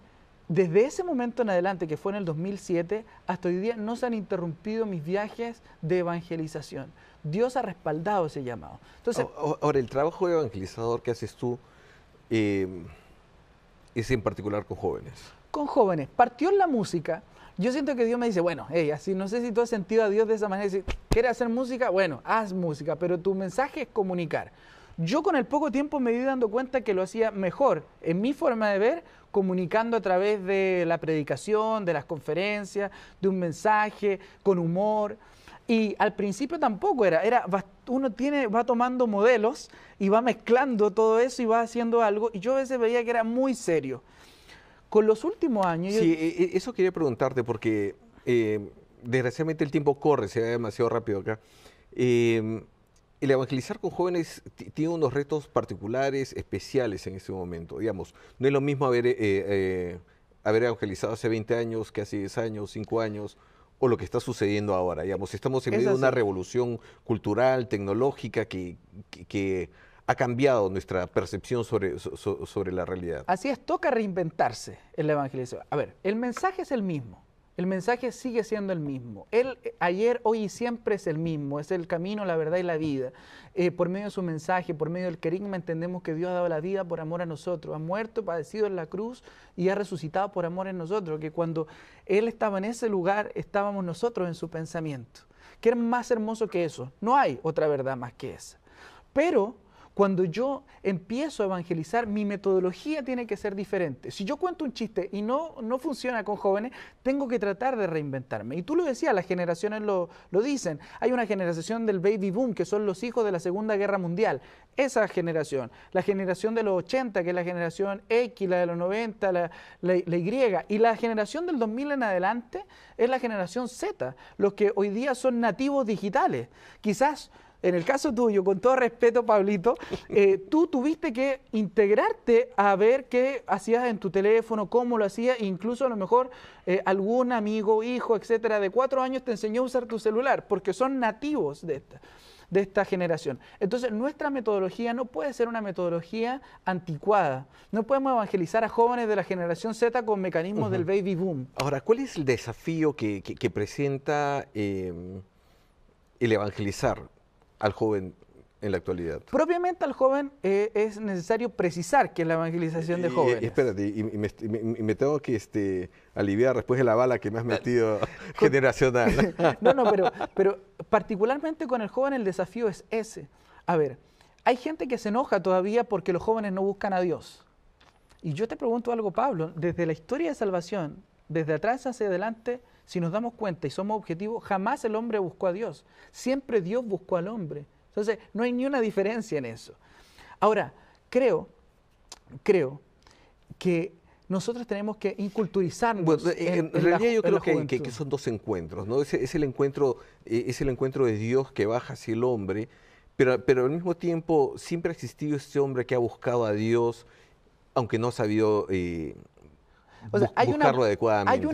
desde ese momento en adelante, que fue en el 2007, hasta hoy día no se han interrumpido mis viajes de evangelización. Dios ha respaldado ese llamado. Entonces, ahora, el trabajo de evangelizador que haces tú es en particular con jóvenes. Con jóvenes. Partió en la música. Yo siento que Dios me dice, bueno, así no sé si tú has sentido a Dios de esa manera. Dice, ¿quieres hacer música? Bueno, haz música, pero tu mensaje es comunicar. Yo con el poco tiempo me di dando cuenta que lo hacía mejor, en mi forma de ver, comunicando a través de la predicación, de las conferencias, de un mensaje, con humor. Y al principio tampoco uno va tomando modelos y va mezclando todo eso y va haciendo algo. Y yo a veces veía que era muy serio. Con los últimos años... Sí, eso quería preguntarte porque desgraciadamente el tiempo corre, se va demasiado rápido acá. El evangelizar con jóvenes tiene unos retos particulares, especiales en este momento. Digamos, no es lo mismo haber evangelizado hace 20 años que hace 10 años, 5 años, o lo que está sucediendo ahora. Digamos, estamos en medio de una revolución cultural, tecnológica, que ha cambiado nuestra percepción sobre la realidad. Así es, toca reinventarse en la evangelización. A ver, el mensaje es el mismo. El mensaje sigue siendo el mismo. Él, ayer, hoy y siempre es el mismo. Es el camino, la verdad y la vida. Por medio de su mensaje, por medio del querigma, entendemos que Dios ha dado la vida por amor a nosotros. Ha muerto, padecido en la cruz y ha resucitado por amor en nosotros. Que cuando Él estaba en ese lugar, estábamos nosotros en su pensamiento. ¿Qué es más hermoso que eso? No hay otra verdad más que esa. Pero cuando yo empiezo a evangelizar, mi metodología tiene que ser diferente. Si yo cuento un chiste y no funciona con jóvenes, tengo que tratar de reinventarme. Y tú lo decías, las generaciones lo dicen. Hay una generación del baby boom, que son los hijos de la Segunda Guerra Mundial. Esa generación. La generación de los 80, que es la generación X, la de los 90, la Y. Y la generación del 2000 en adelante es la generación Z, los que hoy día son nativos digitales. Quizás... En el caso tuyo, con todo respeto, Pablito, tú tuviste que integrarte a ver qué hacías en tu teléfono, cómo lo hacías, incluso a lo mejor algún amigo, hijo, etcétera, de 4 años te enseñó a usar tu celular, porque son nativos de esta generación. Entonces, nuestra metodología no puede ser una metodología anticuada. No podemos evangelizar a jóvenes de la generación Z con mecanismos del baby boom. Ahora, ¿cuál es el desafío que presenta el evangelizar al joven en la actualidad? Propiamente al joven es necesario precisar que es la evangelización de jóvenes. Espérate, y me tengo que aliviar después de la bala que me has metido generacional. No, pero particularmente con el joven el desafío es ese. A ver, hay gente que se enoja todavía porque los jóvenes no buscan a Dios. Y yo te pregunto algo, Pablo, desde la historia de salvación, desde atrás hacia adelante, si nos damos cuenta y somos objetivos, jamás el hombre buscó a Dios. Siempre Dios buscó al hombre. Entonces, no hay ni una diferencia en eso. Ahora, creo que nosotros tenemos que inculturizarnos. Bueno, en realidad yo creo que son dos encuentros, ¿no? Es el encuentro de Dios que baja hacia el hombre, pero al mismo tiempo siempre ha existido este hombre que ha buscado a Dios, aunque no ha sabido... buscarlo adecuadamente,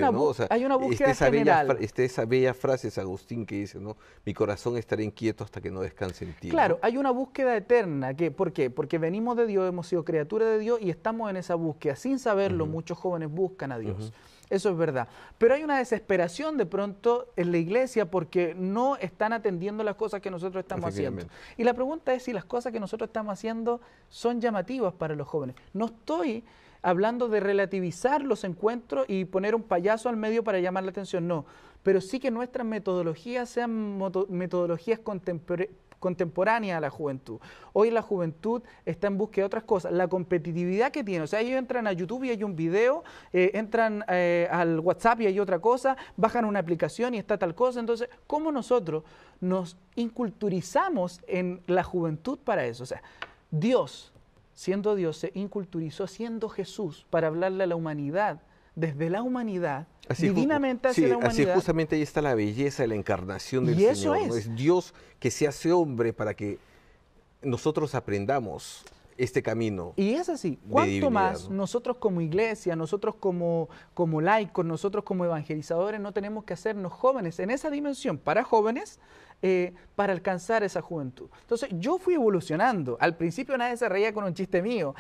hay una búsqueda general. Esa bella frase de Agustín que dice, ¿no? Mi corazón estará inquieto hasta que no descanse en ti. Claro, ¿no? hay una búsqueda eterna. ¿Por qué? Porque venimos de Dios, hemos sido criaturas de Dios y estamos en esa búsqueda. Sin saberlo, muchos jóvenes buscan a Dios. Eso es verdad. Pero hay una desesperación de pronto en la iglesia porque no están atendiendo las cosas que nosotros estamos haciendo. Y la pregunta es si las cosas que nosotros estamos haciendo son llamativas para los jóvenes. No estoy hablando de relativizar los encuentros y poner un payaso al medio para llamar la atención, no. Pero sí que nuestras metodologías sean metodologías contemporáneas a la juventud. Hoy la juventud está en búsqueda de otras cosas. La competitividad que tiene, o sea, ellos entran a YouTube y hay un video, entran al WhatsApp y hay otra cosa, bajan una aplicación y está tal cosa. Entonces, ¿cómo nosotros nos inculturizamos en la juventud para eso? O sea, Dios, siendo Dios, se inculturizó siendo Jesús para hablarle a la humanidad, desde la humanidad, divinamente hacia la humanidad. Así justamente ahí está la belleza de la encarnación del Señor. ¿No? Es Dios que se hace hombre para que nosotros aprendamos este camino. Y es así. ¿Cuánto más nosotros como iglesia, nosotros como laicos, nosotros como evangelizadores no tenemos que hacernos jóvenes en esa dimensión para jóvenes para alcanzar esa juventud. Entonces yo fui evolucionando. Al principio nadie se reía con un chiste mío.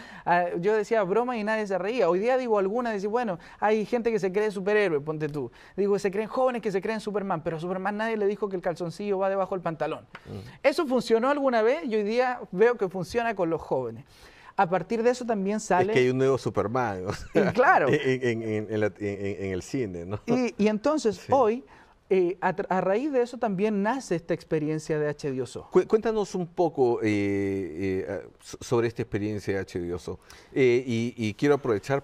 Yo decía broma y nadie se reía. Hoy día digo alguna, decir, bueno, hay gente que se cree superhéroe, ponte tú. Digo, se creen jóvenes que se creen Superman, pero a Superman nadie le dijo que el calzoncillo va debajo del pantalón. Eso funcionó alguna vez y hoy día veo que funciona con los jóvenes. A partir de eso también sale... Es que hay un nuevo Superman, o sea, claro. en el cine, ¿no? Y entonces Sí. hoy, a raíz de eso también nace esta experiencia de H2O. Cuéntanos un poco sobre esta experiencia de H2O. Y quiero aprovechar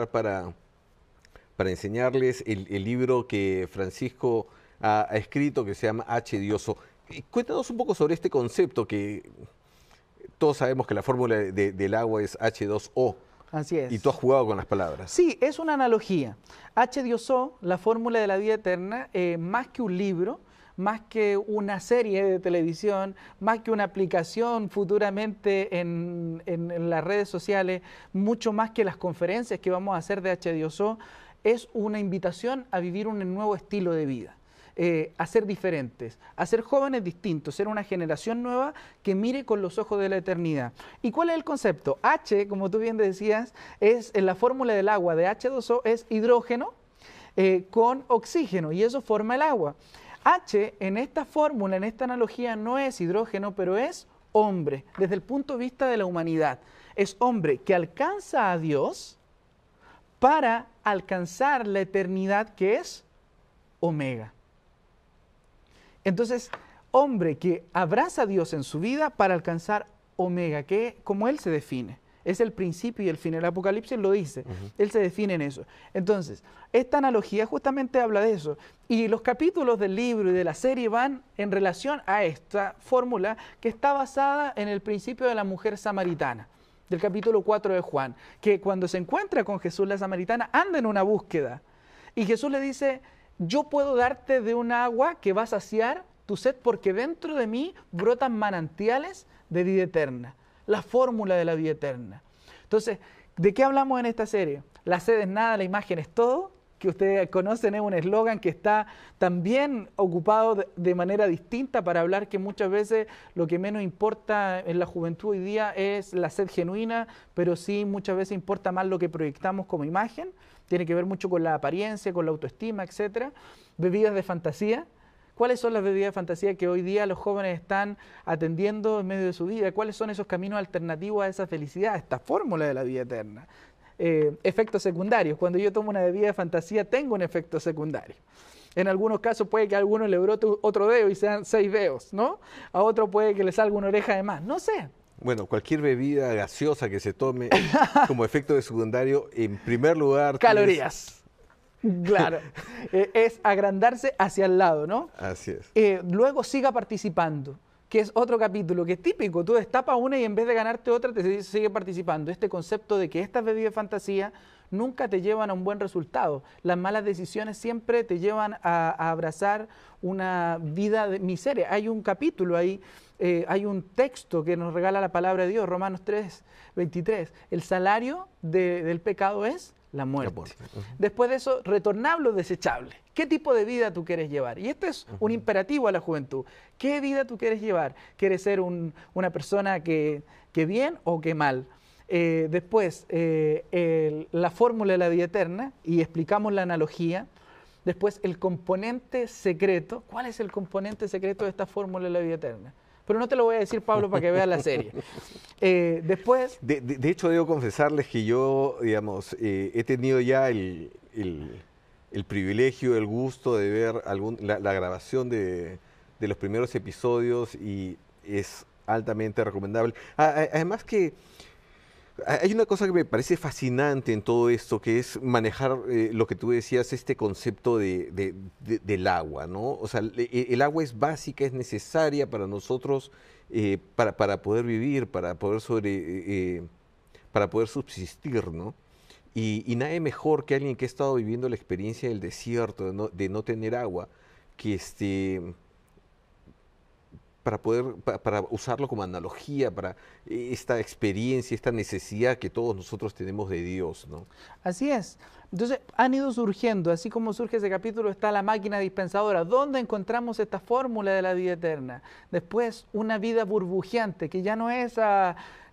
para enseñarles el libro que Francisco ha escrito, que se llama H2O. Cuéntanos un poco sobre este concepto que todos sabemos que la fórmula del agua es H2O. Así es. Y tú has jugado con las palabras. Sí, es una analogía. H2O, la fórmula de la vida eterna, más que un libro, más que una serie de televisión, más que una aplicación futuramente en las redes sociales, mucho más que las conferencias que vamos a hacer de H2O, es una invitación a vivir un nuevo estilo de vida. A ser diferentes, a ser jóvenes distintos, ser una generación nueva que mire con los ojos de la eternidad. ¿Y cuál es el concepto? H, como tú bien decías, es en la fórmula del agua de H2O, es hidrógeno con oxígeno y eso forma el agua. H en esta fórmula, en esta analogía, no es hidrógeno, pero es hombre, desde el punto de vista de la humanidad. Es hombre que alcanza a Dios para alcanzar la eternidad que es omega. Entonces, hombre que abraza a Dios en su vida para alcanzar omega, que como Él se define, es el principio y el fin. El Apocalipsis lo dice, Él se define en eso. Entonces, esta analogía justamente habla de eso. Y los capítulos del libro y de la serie van en relación a esta fórmula que está basada en el principio de la mujer samaritana, del capítulo 4 de Juan, que cuando se encuentra con Jesús la samaritana anda en una búsqueda. Y Jesús le dice: yo puedo darte de un agua que va a saciar tu sed porque dentro de mí brotan manantiales de vida eterna. La fórmula de la vida eterna. Entonces, ¿de qué hablamos en esta serie? La sed es nada, la imagen es todo, que ustedes conocen, es un eslogan que está también ocupado de manera distinta para hablar que muchas veces lo que menos importa en la juventud hoy día es la sed genuina, pero sí muchas veces importa más lo que proyectamos como imagen. Tiene que ver mucho con la apariencia, con la autoestima, etcétera. Bebidas de fantasía. ¿Cuáles son las bebidas de fantasía que hoy día los jóvenes están atendiendo en medio de su vida? ¿Cuáles son esos caminos alternativos a esa felicidad, a esta fórmula de la vida eterna? Efectos secundarios. Cuando yo tomo una bebida de fantasía, tengo un efecto secundario. En algunos casos puede que a alguno le brote otro dedo y sean 6 dedos, ¿no? A otro puede que le salga una oreja de más. No sé. Bueno, cualquier bebida gaseosa que se tome como efecto de secundario, en primer lugar... Calorías. Claro. Es agrandarse hacia el lado, ¿no? Así es. Luego siga participando, que es otro capítulo que es típico. Tú destapas una y en vez de ganarte otra te sigue participando. Este concepto de que estas bebidas de fantasía nunca te llevan a un buen resultado. Las malas decisiones siempre te llevan a abrazar una vida de miseria. Hay un capítulo ahí, hay un texto que nos regala la palabra de Dios, Romanos 3:23. El salario del pecado es la muerte. Después de eso, retornable o desechable. ¿Qué tipo de vida tú quieres llevar? Y este es un imperativo a la juventud. ¿Qué vida tú quieres llevar? ¿Quieres ser una persona que bien o que mal? Después, la fórmula de la vida eterna, y explicamos la analogía. Después, el componente secreto. ¿Cuál es el componente secreto de esta fórmula de la vida eterna? Pero no te lo voy a decir, Pablo, para que veas la serie. Después... De hecho, debo confesarles que yo, digamos, he tenido ya el privilegio, el gusto de ver la grabación de los primeros episodios y es altamente recomendable. Además que hay una cosa que me parece fascinante en todo esto, que es manejar lo que tú decías, este concepto del agua, ¿no? O sea, el agua es básica, es necesaria para nosotros para poder vivir, para poder subsistir, ¿no? Y nadie mejor que alguien que ha estado viviendo la experiencia del desierto, de no tener agua, que para poder, para usarlo como analogía, para esta experiencia, esta necesidad que todos nosotros tenemos de Dios, ¿no? Así es. Entonces han ido surgiendo, así como surge ese capítulo, está la máquina dispensadora. ¿Dónde encontramos esta fórmula de la vida eterna? Después, una vida burbujeante, que ya no es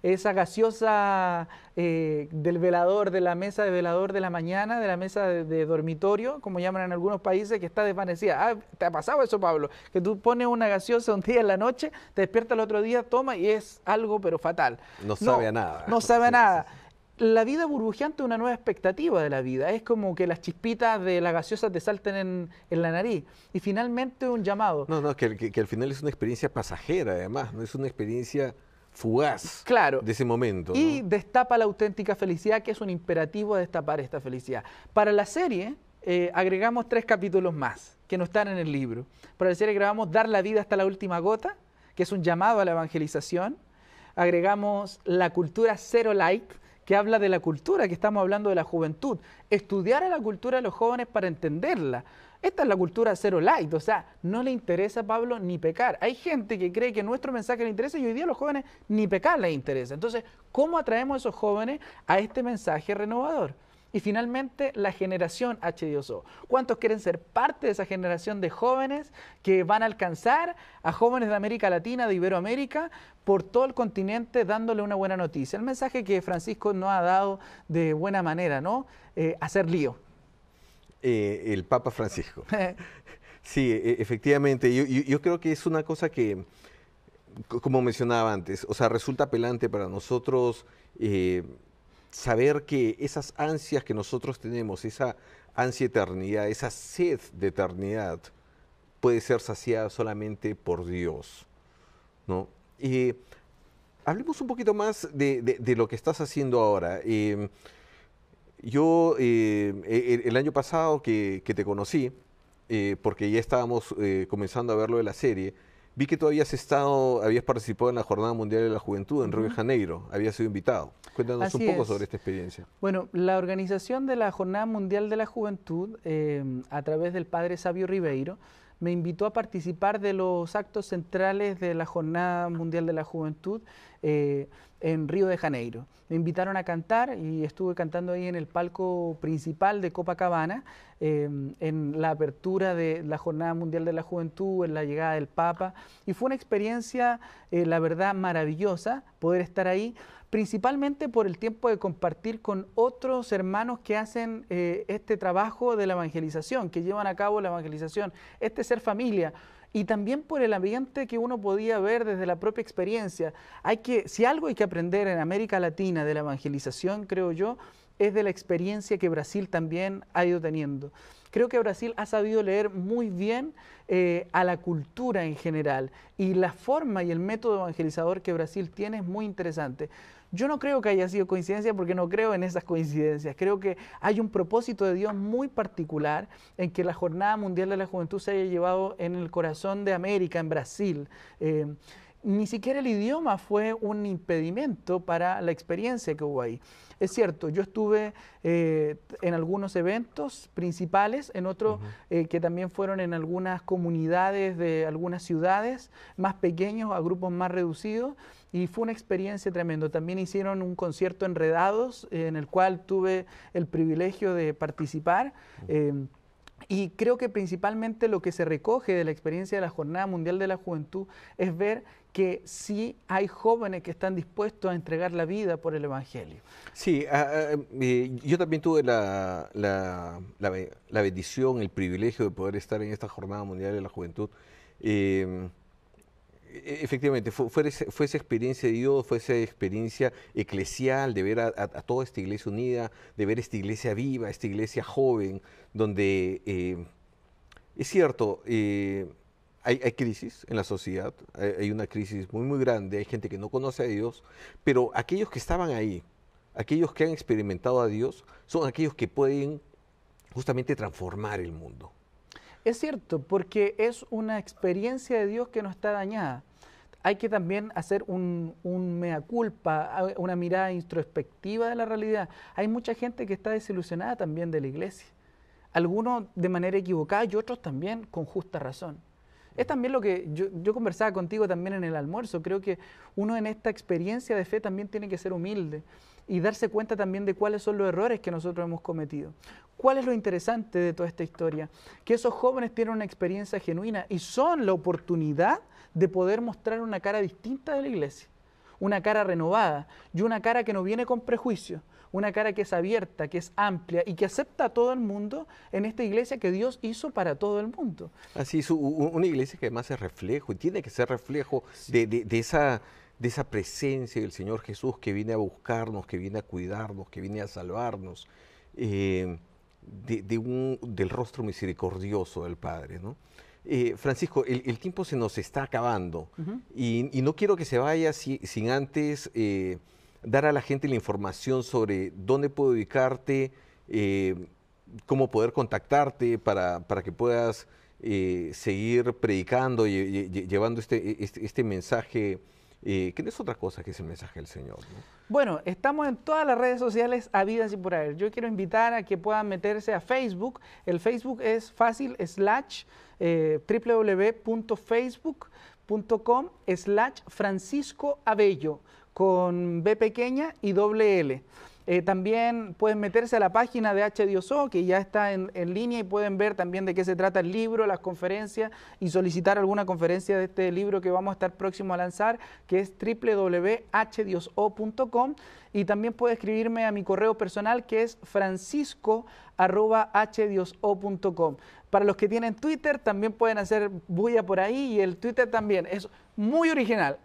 esa gaseosa del velador, de la mesa de velador de la mañana, de la mesa de dormitorio, como llaman en algunos países, que está desvanecida. Ah, ¿te ha pasado eso, Pablo? Que tú pones una gaseosa un día en la noche, te despiertas el otro día, toma y es algo pero fatal. No sabe a nada. No sabe a Sí, nada. sí, sí. La vida burbujeante es una nueva expectativa de la vida. Es como que las chispitas de la gaseosa te salten en la nariz. Y finalmente un llamado. No, que al final es una experiencia pasajera, además, no es una experiencia fugaz, Claro. de ese momento, Y ¿no? destapa la auténtica felicidad, que es un imperativo a destapar esta felicidad. Para la serie agregamos 3 capítulos más, que no están en el libro. Para la serie agregamos Dar la vida hasta la última gota, que es un llamado a la evangelización. Agregamos La cultura Zero Light, que habla de la cultura, que estamos hablando de la juventud. Estudiar a la cultura de los jóvenes para entenderla. Esta es la cultura Zero Light, o sea, no le interesa a Pablo ni pecar. Hay gente que cree que nuestro mensaje le interesa y hoy día a los jóvenes ni pecar les interesa. Entonces, ¿cómo atraemos a esos jóvenes a este mensaje renovador? Y finalmente, la generación H2O. ¿Cuántos quieren ser parte de esa generación de jóvenes que van a alcanzar a jóvenes de América Latina, de Iberoamérica, por todo el continente, dándole una buena noticia? El mensaje que Francisco nos ha dado de buena manera, ¿no? Hacer lío. El Papa Francisco. Sí, efectivamente, yo creo que es una cosa que, como mencionaba antes, o sea, resulta apelante para nosotros saber que esas ansias que nosotros tenemos, esa ansia de eternidad, esa sed de eternidad, puede ser saciada solamente por Dios, ¿no? Hablemos un poquito más de lo que estás haciendo ahora. Yo el año pasado que te conocí, porque ya estábamos comenzando a ver lo de la serie, vi que tú habías participado en la Jornada Mundial de la Juventud en Río de Janeiro, habías sido invitado. Cuéntanos Así un poco es. sobre esta experiencia. Bueno, la organización de la Jornada Mundial de la Juventud, a través del padre Sabio Ribeiro, me invitó a participar de los actos centrales de la Jornada Mundial de la Juventud en Río de Janeiro. Me invitaron a cantar y estuve cantando ahí en el palco principal de Copacabana, en la apertura de la Jornada Mundial de la Juventud, en la llegada del Papa, y fue una experiencia, la verdad, maravillosa poder estar ahí, principalmente por el tiempo de compartir con otros hermanos que hacen este trabajo de la evangelización, que llevan a cabo la evangelización, este ser familia, y también por el ambiente que uno podía ver desde la propia experiencia. Si algo hay que aprender en América Latina de la evangelización, creo yo, es de la experiencia que Brasil también ha ido teniendo. Creo que Brasil ha sabido leer muy bien a la cultura en general, y la forma y el método evangelizador que Brasil tiene es muy interesante. Yo no creo que haya sido coincidencia, porque no creo en esas coincidencias. Creo que hay un propósito de Dios muy particular en que la Jornada Mundial de la Juventud se haya llevado en el corazón de América, en Brasil. Ni siquiera el idioma fue un impedimento para la experiencia que hubo ahí. Es cierto, yo estuve en algunos eventos principales, en otros que también fueron en algunas comunidades de algunas ciudades más pequeños, a grupos más reducidos, y fue una experiencia tremenda. También hicieron un concierto Enredados, en el cual tuve el privilegio de participar. Y creo que principalmente lo que se recoge de la experiencia de la Jornada Mundial de la Juventud es ver que sí hay jóvenes que están dispuestos a entregar la vida por el Evangelio. Sí, yo también tuve la bendición, el privilegio de poder estar en esta Jornada Mundial de la Juventud. Efectivamente, fue esa experiencia de Dios, fue esa experiencia eclesial de ver a toda esta iglesia unida, de ver esta iglesia viva, esta iglesia joven, donde es cierto, hay crisis en la sociedad, hay una crisis muy, muy grande, hay gente que no conoce a Dios, pero aquellos que estaban ahí, aquellos que han experimentado a Dios, son aquellos que pueden justamente transformar el mundo. Es cierto, porque es una experiencia de Dios que no está dañada. Hay que también hacer un mea culpa, una mirada introspectiva de la realidad. Hay mucha gente que está desilusionada también de la iglesia. Algunos de manera equivocada y otros también con justa razón. Es también lo que yo conversaba contigo también en el almuerzo. Creo que uno en esta experiencia de fe también tiene que ser humilde y darse cuenta también de cuáles son los errores que nosotros hemos cometido. ¿Cuál es lo interesante de toda esta historia? Que esos jóvenes tienen una experiencia genuina y son la oportunidad de poder mostrar una cara distinta de la iglesia, una cara renovada y una cara que no viene con prejuicios, una cara que es abierta, que es amplia y que acepta a todo el mundo en esta iglesia que Dios hizo para todo el mundo. Así es, una iglesia que además es reflejo y tiene que ser reflejo de esa presencia del Señor Jesús que viene a buscarnos, que viene a cuidarnos, que viene a salvarnos, del rostro misericordioso del Padre, ¿no? Francisco, el tiempo se nos está acabando y no quiero que se vaya sin antes dar a la gente la información sobre dónde puedo ubicarte, cómo poder contactarte para que puedas seguir predicando y llevando este mensaje, que no es otra cosa que ese mensaje del Señor, ¿no? Bueno, estamos en todas las redes sociales habidas y por haber. Yo quiero invitar a que puedan meterse a Facebook. El Facebook es fácil, www.facebook.com/Francisco Abello, con B pequeña y doble L. También pueden meterse a la página de H. Dios O, que ya está en línea, y pueden ver también de qué se trata el libro, las conferencias, y solicitar alguna conferencia de este libro que vamos a estar próximo a lanzar, que es www.hdioso.com. Y también puede escribirme a mi correo personal, que es francisco@hdioso.com. Para los que tienen Twitter, también pueden hacer bulla por ahí, y el Twitter también es muy original,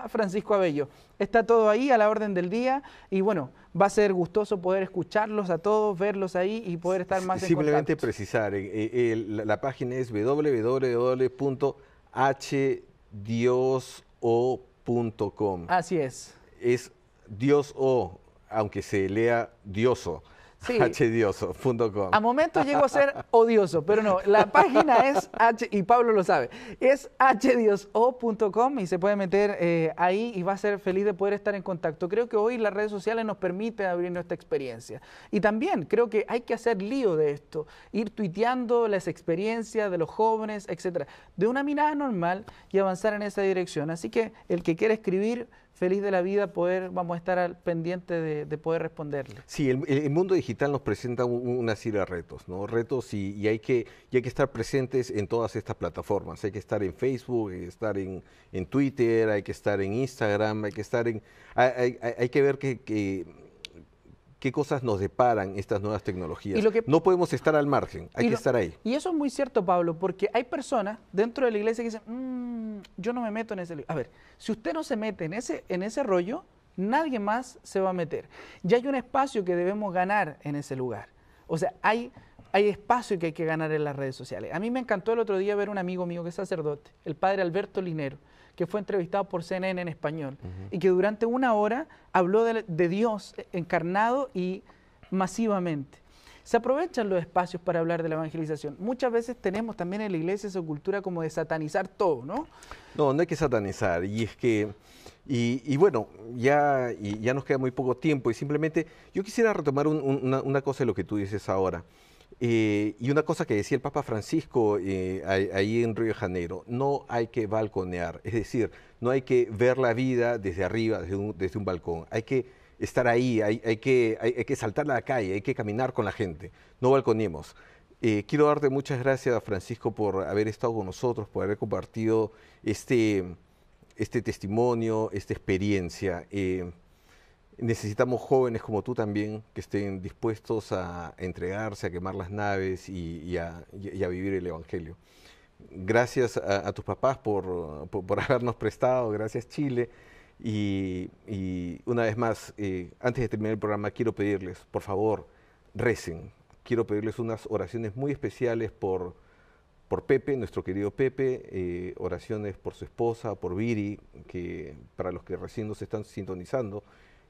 @Francisco Abello. Está todo ahí a la orden del día, y bueno, va a ser gustoso poder escucharlos a todos, verlos ahí y poder estar más en contacto. Simplemente precisar, la página es www.hdioso.com. Así es. Es Dios O, aunque se lea Dioso. Sí. hdioso.com. A momentos llego a ser odioso, pero no, la página es y Pablo lo sabe, es hdioso.com, y se puede meter ahí y va a ser feliz de poder estar en contacto. Creo que hoy las redes sociales nos permiten abrir nuestra experiencia. Y también creo que hay que hacer lío de esto, ir tuiteando las experiencias de los jóvenes, etcétera, de una mirada normal, y avanzar en esa dirección. Así que el que quiera escribir, feliz de la vida, vamos a estar al pendiente de poder responderle. Sí, el mundo digital nos presenta una serie de retos, ¿no? Retos y hay que estar presentes en todas estas plataformas. Hay que estar en Facebook, hay que estar en Twitter, hay que estar en Instagram, hay que ver qué cosas nos deparan estas nuevas tecnologías. No podemos estar al margen, hay que estar ahí. Y eso es muy cierto, Pablo, porque hay personas dentro de la iglesia que dicen, yo no me meto en ese lío. A ver, si usted no se mete en ese rollo, nadie más se va a meter. Ya hay un espacio que debemos ganar en ese lugar. O sea, hay espacio que hay que ganar en las redes sociales. A mí me encantó el otro día ver un amigo mío que es sacerdote, el padre Alberto Linero, que fue entrevistado por CNN en español, y que durante una hora habló de Dios encarnado y masivamente. Se aprovechan los espacios para hablar de la evangelización. Muchas veces tenemos también en la iglesia esa cultura como de satanizar todo, ¿no? No hay que satanizar, y es que, bueno, ya nos queda muy poco tiempo, y simplemente yo quisiera retomar una cosa de lo que tú dices ahora. Y una cosa que decía el Papa Francisco ahí en Río de Janeiro: no hay que balconear, es decir, no hay que ver la vida desde arriba, desde un balcón, hay que estar ahí, hay que saltar a la calle, hay que caminar con la gente, no balconeemos. Quiero darte muchas gracias, Francisco, por haber estado con nosotros, por haber compartido este testimonio, esta experiencia. Necesitamos jóvenes como tú también, que estén dispuestos a entregarse, a quemar las naves y a vivir el Evangelio. Gracias a tus papás por habernos prestado, gracias Chile. Y una vez más, antes de terminar el programa, quiero pedirles, por favor, recen. Quiero pedirles unas oraciones muy especiales por Pepe, nuestro querido Pepe, oraciones por su esposa, por Viri, que para los que recién nos están sintonizando,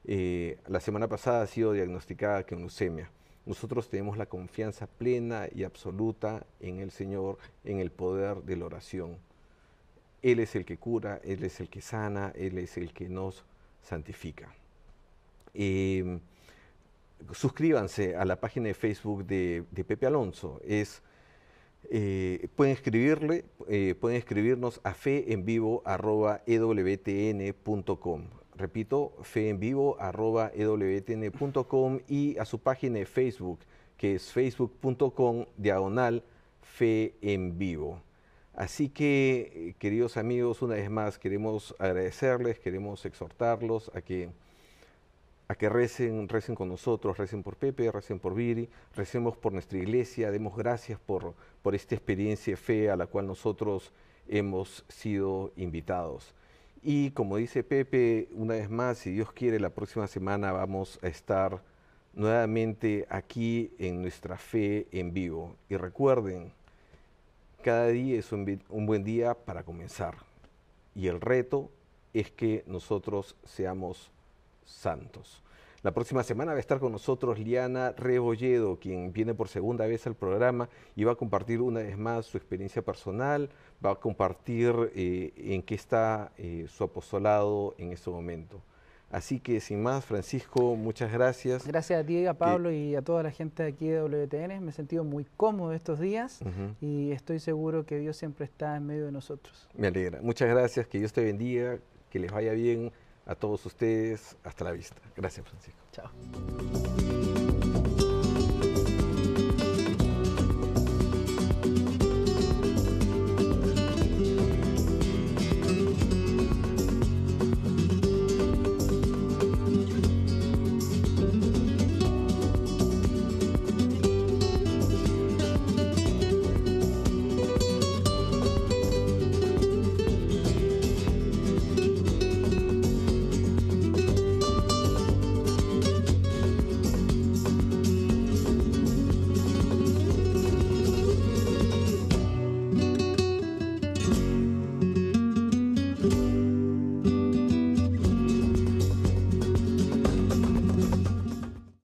la semana pasada ha sido diagnosticada con leucemia. Nosotros tenemos la confianza plena y absoluta en el Señor, en el poder de la oración. Él es el que cura, Él es el que sana, Él es el que nos santifica. Suscríbanse a la página de Facebook de Pepe Alonso. Es Pueden escribirnos a feenvivo@ewtn.com. Repito, feenvivo@ewtn.com y a su página de Facebook, que es facebook.com/feenvivo. Así que, queridos amigos, una vez más queremos agradecerles, queremos exhortarlos a que recen con nosotros, recen por Pepe, recen por Viri, recemos por nuestra iglesia, demos gracias por esta experiencia de fe a la cual nosotros hemos sido invitados. Y como dice Pepe, una vez más, si Dios quiere, la próxima semana vamos a estar nuevamente aquí en nuestra fe en vivo. Y recuerden, cada día es un buen día para comenzar. Y el reto es que nosotros seamos santos. La próxima semana va a estar con nosotros Liana Rebolledo, quien viene por segunda vez al programa y va a compartir una vez más su experiencia personal, va a compartir en qué está su apostolado en este momento. Así que sin más, Francisco, muchas gracias. Gracias a ti, a Pablo y a toda la gente de aquí de WTN. Me he sentido muy cómodo estos días y estoy seguro que Dios siempre está en medio de nosotros. Me alegra. Muchas gracias, que Dios te bendiga, que les vaya bien a todos ustedes. Hasta la vista. Gracias, Francisco. Chao.